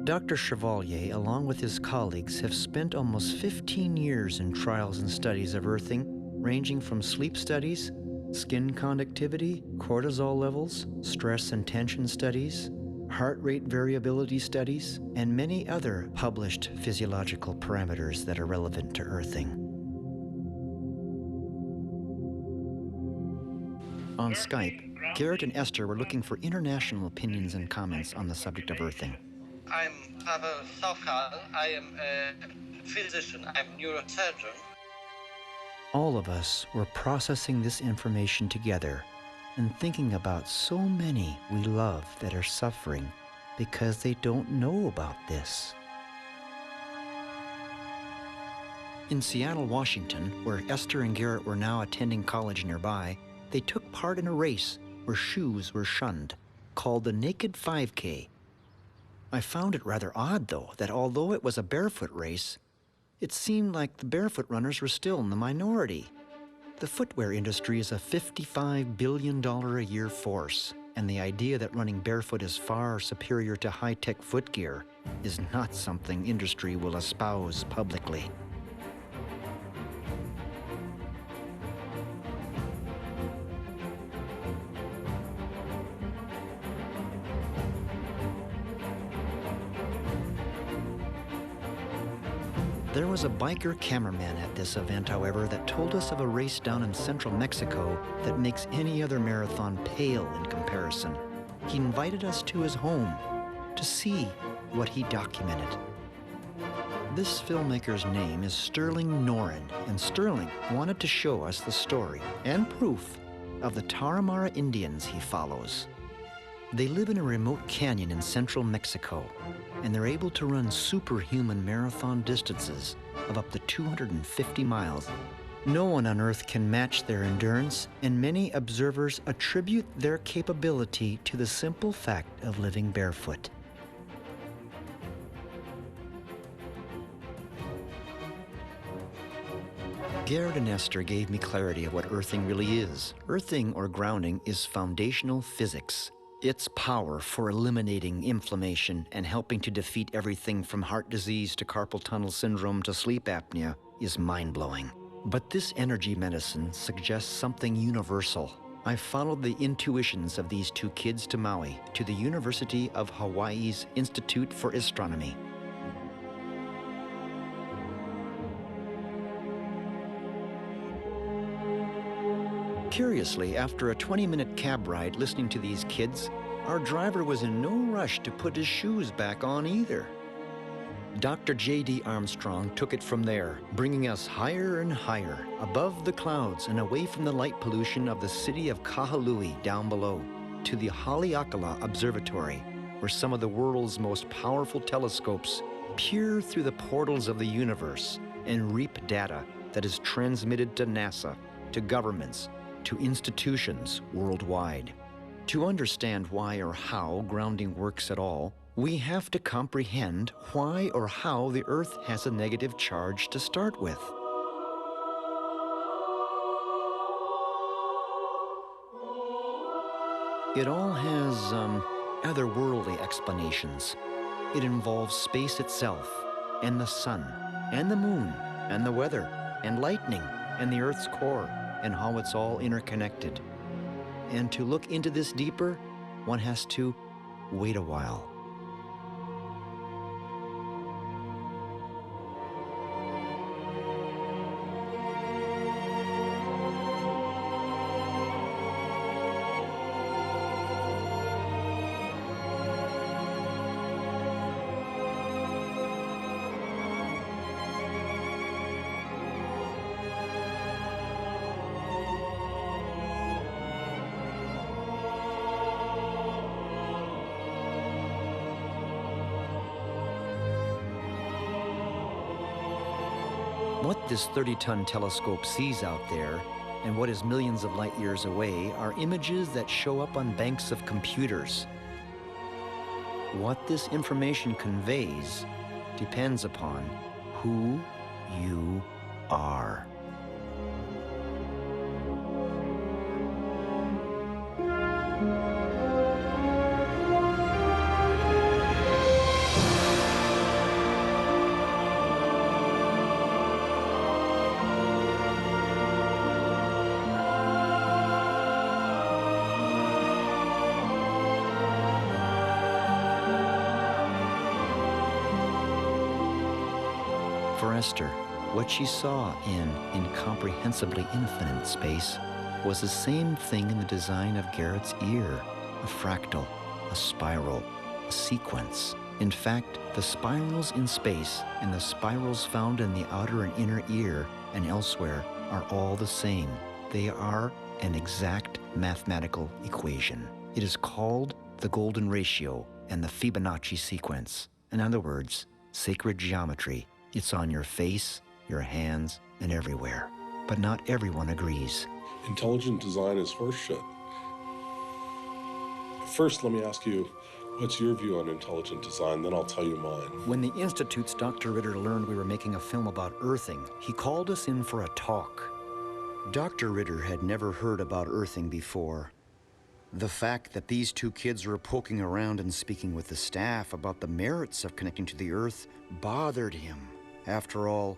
Dr. Chevalier, along with his colleagues, have spent almost 15 years in trials and studies of earthing, ranging from sleep studies, skin conductivity, cortisol levels, stress and tension studies, heart rate variability studies, and many other published physiological parameters that are relevant to earthing. On Skype, Garrett and Esther were looking for international opinions and comments on the subject of earthing. I'm Pavel Sokal. I am a physician. I'm a neurosurgeon. All of us were processing this information together and thinking about so many we love that are suffering because they don't know about this. In Seattle, Washington, where Esther and Garrett were now attending college nearby, they took part in a race where shoes were shunned, called the Naked 5K. I found it rather odd, though, that although it was a barefoot race, it seemed like the barefoot runners were still in the minority. The footwear industry is a $55 billion a year force, and the idea that running barefoot is far superior to high-tech footgear is not something industry will espouse publicly. There was a biker cameraman at this event, however, that told us of a race down in central Mexico that makes any other marathon pale in comparison. He invited us to his home to see what he documented. This filmmaker's name is Sterling Noren, and Sterling wanted to show us the story and proof of the Tarahumara Indians he follows. They live in a remote canyon in central Mexico, and they're able to run superhuman marathon distances of up to 250 miles. No one on Earth can match their endurance, and many observers attribute their capability to the simple fact of living barefoot. Garrett and Esther gave me clarity of what earthing really is. Earthing, or grounding, is foundational physics. Its power for eliminating inflammation and helping to defeat everything from heart disease to carpal tunnel syndrome to sleep apnea is mind-blowing. But this energy medicine suggests something universal. I followed the intuitions of these two kids to Maui, to the University of Hawaii's Institute for Astronomy. Curiously, after a 20-minute cab ride listening to these kids, our driver was in no rush to put his shoes back on either. Dr. J.D. Armstrong took it from there, bringing us higher and higher, above the clouds and away from the light pollution of the city of Kahului down below, to the Haleakala Observatory, where some of the world's most powerful telescopes peer through the portals of the universe and reap data that is transmitted to NASA, to governments, to institutions worldwide. To understand why or how grounding works at all, we have to comprehend why or how the Earth has a negative charge to start with. It all has otherworldly explanations. It involves space itself, and the sun, and the moon, and the weather, and lightning, and the Earth's core, and how it's all interconnected. And to look into this deeper, one has to wait a while. What this 30-ton telescope sees out there, and what is millions of light years away, are images that show up on banks of computers. What this information conveys depends upon who you are. For Esther, what she saw in incomprehensibly infinite space was the same thing in the design of Garrett's ear, a fractal, a spiral, a sequence. In fact, the spirals in space and the spirals found in the outer and inner ear and elsewhere are all the same. They are an exact mathematical equation. It is called the golden ratio and the Fibonacci sequence. In other words, sacred geometry. It's on your face, your hands, and everywhere. But not everyone agrees. Intelligent design is horseshit. First, let me ask you, what's your view on intelligent design? Then I'll tell you mine. When the Institute's Dr. Ritter learned we were making a film about earthing, he called us in for a talk. Dr. Ritter had never heard about earthing before. The fact that these two kids were poking around and speaking with the staff about the merits of connecting to the earth bothered him. After all,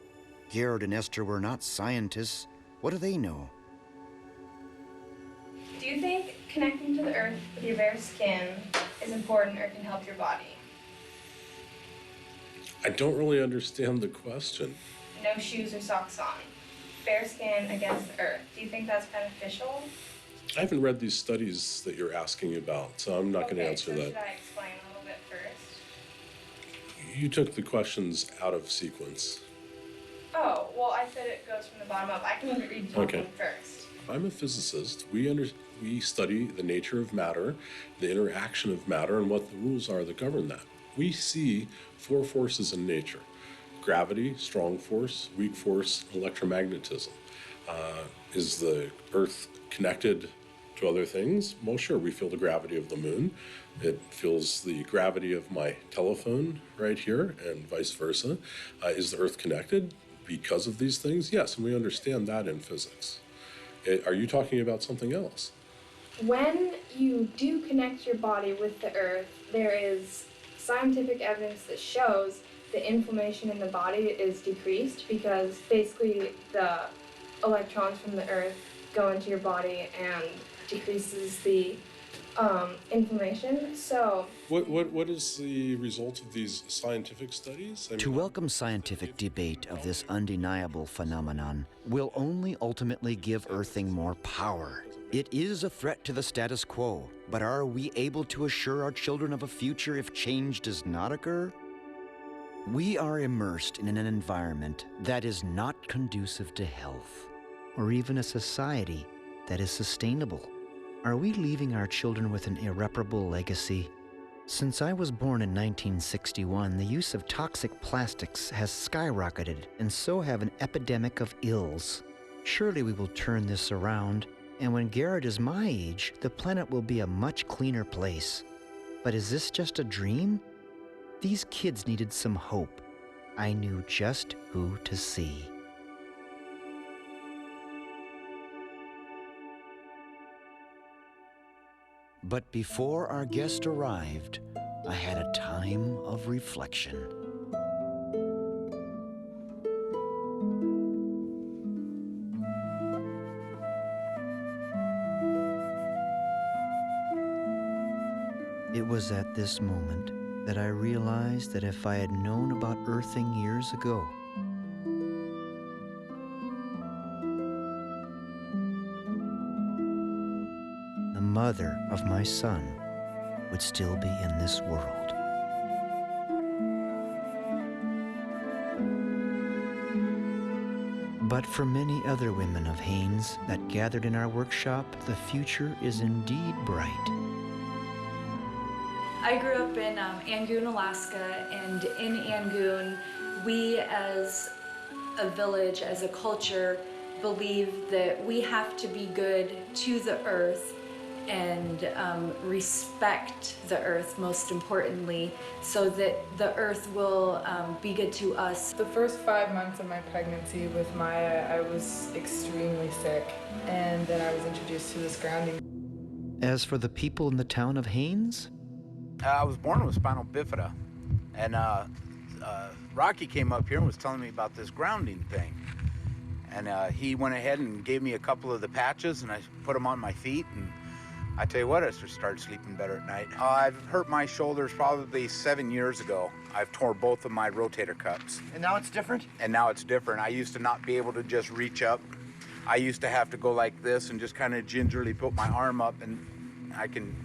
Garrett and Esther were not scientists. What do they know? Do you think connecting to the earth with your bare skin is important or can help your body? I don't really understand the question. No shoes or socks on. Bare skin against the earth. Do you think that's beneficial? I haven't read these studies that you're asking about, so I'm not going to answer that. Should I explain a little bit first? You took the questions out of sequence. Oh, well, I said it goes from the bottom up. I can read the one first. I'm a physicist. We study the nature of matter, the interaction of matter, and what the rules are that govern that. We see four forces in nature: gravity, strong force, weak force, electromagnetism. Is the Earth connected to other things? Well, sure, we feel the gravity of the moon. It feels the gravity of my telephone right here, and vice versa. Is the Earth connected because of these things? Yes, and we understand that in physics. Are you talking about something else? When you do connect your body with the earth, there is scientific evidence that shows the inflammation in the body is decreased because basically the electrons from the earth go into your body and decreases the inflammation. So what is the result of these scientific studies? To welcome scientific debate of this undeniable phenomenon will only ultimately give earthing more power. It is a threat to the status quo, but are we able to assure our children of a future if change does not occur? We are immersed in an environment that is not conducive to health, or even a society that is sustainable. Are we leaving our children with an irreparable legacy? Since I was born in 1961, the use of toxic plastics has skyrocketed, and so have an epidemic of ills. Surely we will turn this around, and when Garrett is my age, the planet will be a much cleaner place. But is this just a dream? These kids needed some hope. I knew just who to see. But before our guest arrived, I had a time of reflection. It was at this moment that I realized that if I had known about earthing years ago, the mother of my son would still be in this world. But for many other women of Haines that gathered in our workshop, the future is indeed bright. I grew up in Angoon, Alaska, and in Angoon, we as a village, as a culture, believe that we have to be good to the earth and respect the earth, most importantly, so that the earth will be good to us. The first 5 months of my pregnancy with Maya, I was extremely sick, and then I was introduced to this grounding. As for the people in the town of Haines, I was born with spinal bifida, and Rocky came up here and was telling me about this grounding thing. And he went ahead and gave me a couple of the patches, and I put them on my feet, and I tell you what, I just started sleeping better at night. I've hurt my shoulders probably 7 years ago. I've torn both of my rotator cuffs. And now it's different? And now it's different. I used to not be able to just reach up I used to have to go like this and just kind of gingerly put my arm up, and I can.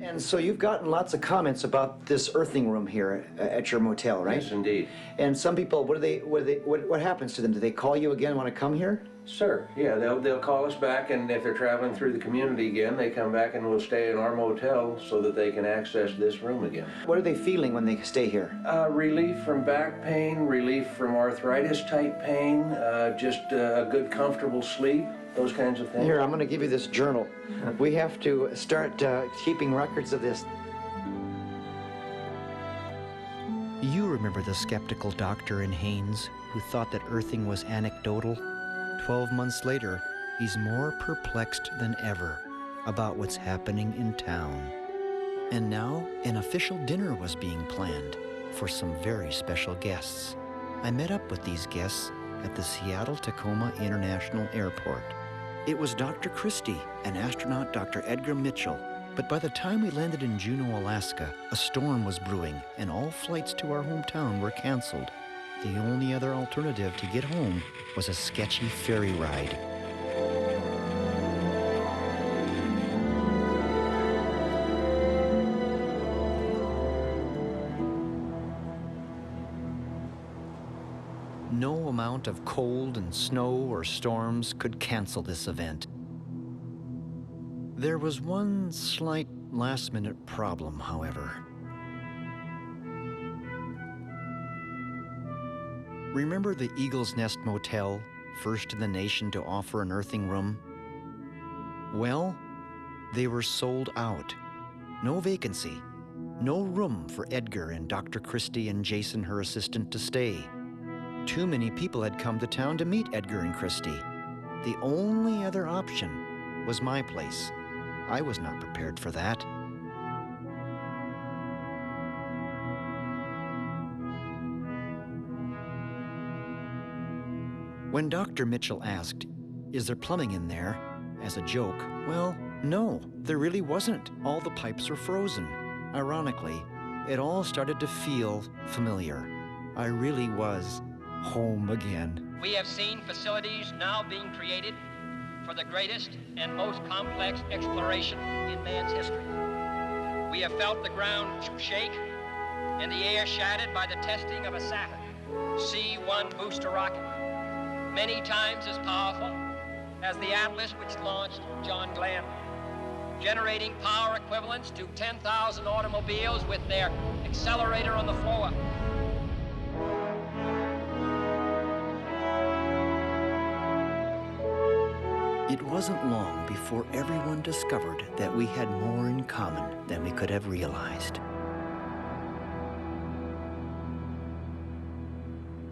And so you've gotten lots of comments about this earthing room here at your motel, right? Yes, indeed. And some people, what happens to them? Do they call you again, want to come here? Sure, yeah, they'll call us back, and if they're traveling through the community again, they come back and will stay in our motel so that they can access this room again. What are they feeling when they stay here? Relief from back pain, relief from arthritis-type pain, just a good, comfortable sleep, those kinds of things. Here, I'm going to give you this journal. We have to start keeping records of this. You remember the skeptical doctor in Haines who thought that earthing was anecdotal? 12 months later, he's more perplexed than ever about what's happening in town. And now, an official dinner was being planned for some very special guests. I met up with these guests at the Seattle-Tacoma International Airport. It was Dr. Christie and astronaut Dr. Edgar Mitchell. But by the time we landed in Juneau, Alaska, a storm was brewing and all flights to our hometown were canceled. The only other alternative to get home was a sketchy ferry ride. No amount of cold and snow or storms could cancel this event. There was one slight last-minute problem, however. Remember the Eagle's Nest Motel, first in the nation to offer an earthing room? Well, they were sold out. No vacancy. No room for Edgar and Dr. Christie and Jason, her assistant, to stay. Too many people had come to town to meet Edgar and Christie. The only other option was my place. I was not prepared for that. When Dr. Mitchell asked, "Is there plumbing in there?" as a joke, well, no, there really wasn't. All the pipes were frozen. Ironically, it all started to feel familiar. I really was home again. We have seen facilities now being created for the greatest and most complex exploration in man's history. We have felt the ground shake and the air shattered by the testing of a Saturn C-1 booster rocket, many times as powerful as the Atlas which launched John Glenn, generating power equivalents to 10,000 automobiles with their accelerator on the floor. It wasn't long before everyone discovered that we had more in common than we could have realized.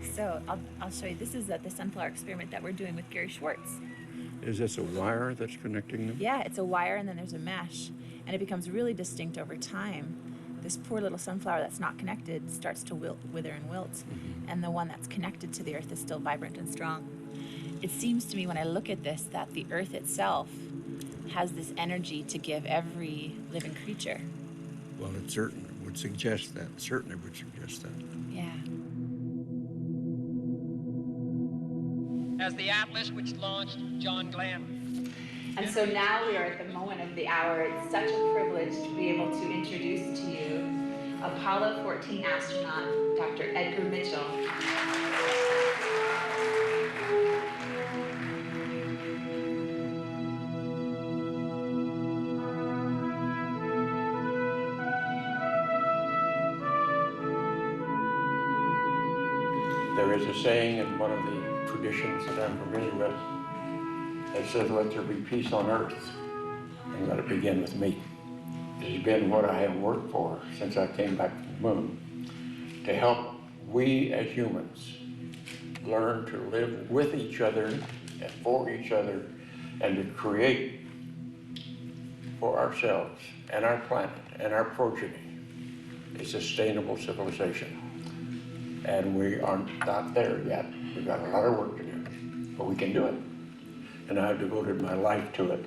So I'll show you. This is the sunflower experiment that we're doing with Gary Schwartz. Is this a wire that's connecting them? Yeah, it's a wire and then there's a mesh. And it becomes really distinct over time. This poor little sunflower that's not connected starts to wither and wilt. Mm-hmm. And the one that's connected to the earth is still vibrant and strong. It seems to me when I look at this that the earth itself has this energy to give every living creature. Well, it certainly would suggest that. Certainly would suggest that. Yeah. As the Atlas which launched John Glenn. And so now we are at the moment of the hour. It's such a privilege to be able to introduce to you Apollo 14 astronaut, Dr. Edgar Mitchell. There is a saying in one of the traditions that I'm familiar with that says, "Let there be peace on earth, and let it begin with me." It has been what I have worked for since I came back from the moon, to help we as humans learn to live with each other and for each other, and to create for ourselves and our planet and our progeny a sustainable civilization. And we are not there yet. We've got a lot of work to do, but we can do it. And I've devoted my life to it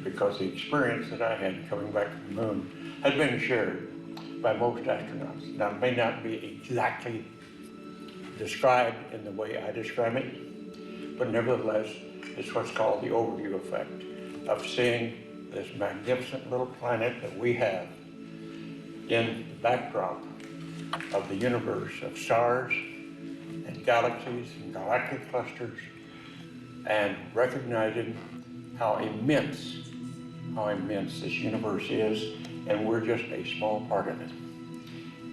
because the experience that I had coming back from the moon has been shared by most astronauts. Now, it may not be exactly described in the way I describe it, but nevertheless, It's what's called the overview effect of seeing this magnificent little planet that we have in the backdrop of the universe of stars and galaxies and galactic clusters, and recognizing how immense this universe is, and we're just a small part of it.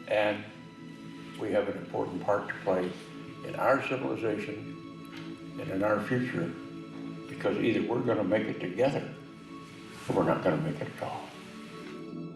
And we have an important part to play in our civilization and in our future, because either we're going to make it together or we're not going to make it at all.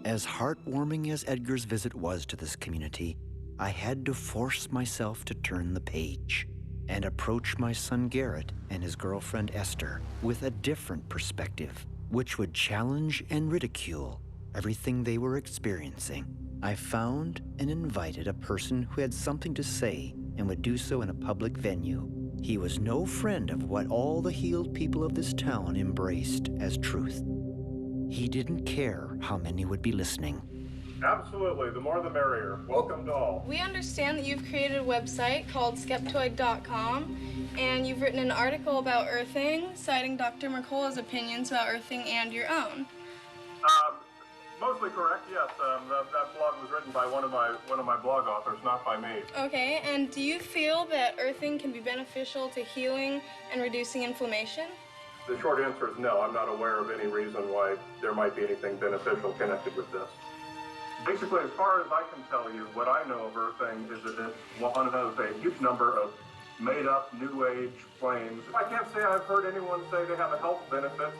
As heartwarming as Edgar's visit was to this community, I had to force myself to turn the page and approach my son Garrett and his girlfriend Esther with a different perspective, which would challenge and ridicule everything they were experiencing. I found and invited a person who had something to say and would do so in a public venue. He was no friend of what all the healed people of this town embraced as truth. He didn't care how many would be listening. Absolutely, the more the merrier. Welcome to all. We understand that you've created a website called Skeptoid.com, and you've written an article about earthing, citing Dr. Mercola's opinions about earthing and your own. Mostly correct, yes. That blog was written by one of my blog authors, not by me. Okay, and do you feel that earthing can be beneficial to healing and reducing inflammation? The short answer is no. I'm not aware of any reason why there might be anything beneficial connected with this. Basically, as far as I can tell you, what I know of earthing is that it's one of a huge number of made-up New Age claims. I can't say I've heard anyone say they have a health benefit.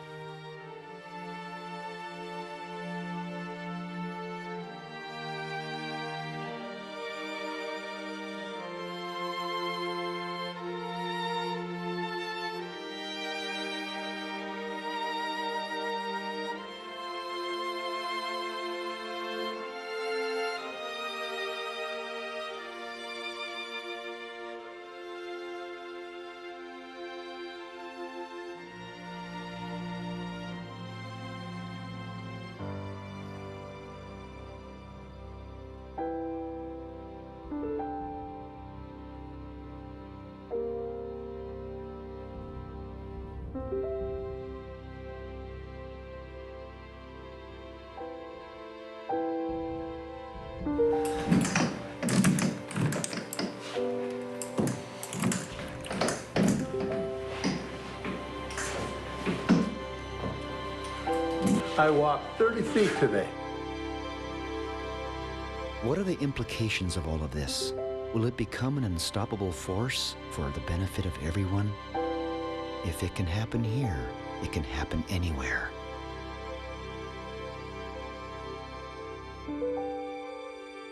I walked 30 feet today. What are the implications of all of this? Will it become an unstoppable force for the benefit of everyone? If it can happen here, it can happen anywhere.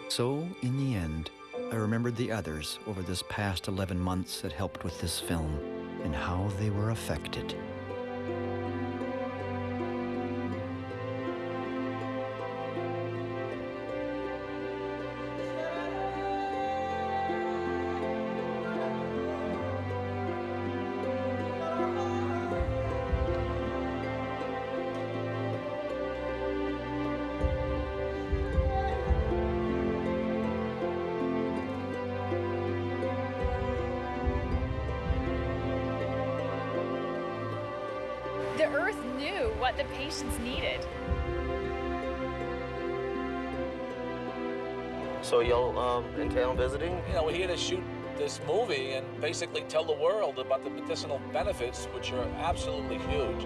So, in the end, I remembered the others over this past 11 months that helped with this film and how they were affected. The Earth knew what the patients needed. So y'all in town visiting? You know, we're here to shoot this movie and basically tell the world about the medicinal benefits, which are absolutely huge.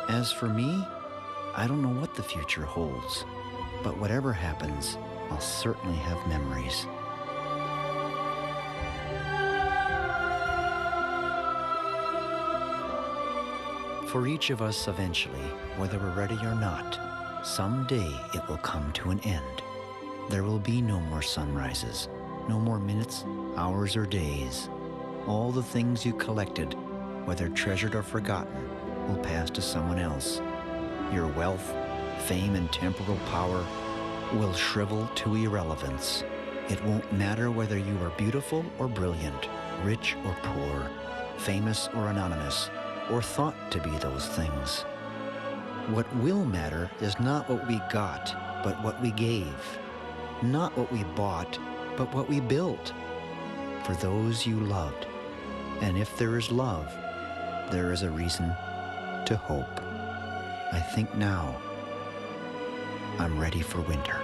As for me, I don't know what the future holds, but whatever happens, I'll certainly have memories. For each of us eventually, whether we're ready or not, Someday it will come to an end. There will be no more sunrises, no more minutes, hours, or days. All the things you collected, whether treasured or forgotten, will pass to someone else. Your wealth, fame, and temporal power will shrivel to irrelevance. It won't matter whether you are beautiful or brilliant, rich or poor, famous or anonymous, or thought to be those things. What will matter is not what we got, but what we gave. Not what we bought, but what we built. For those you loved. And if there is love, there is a reason to hope. I think now I'm ready for winter.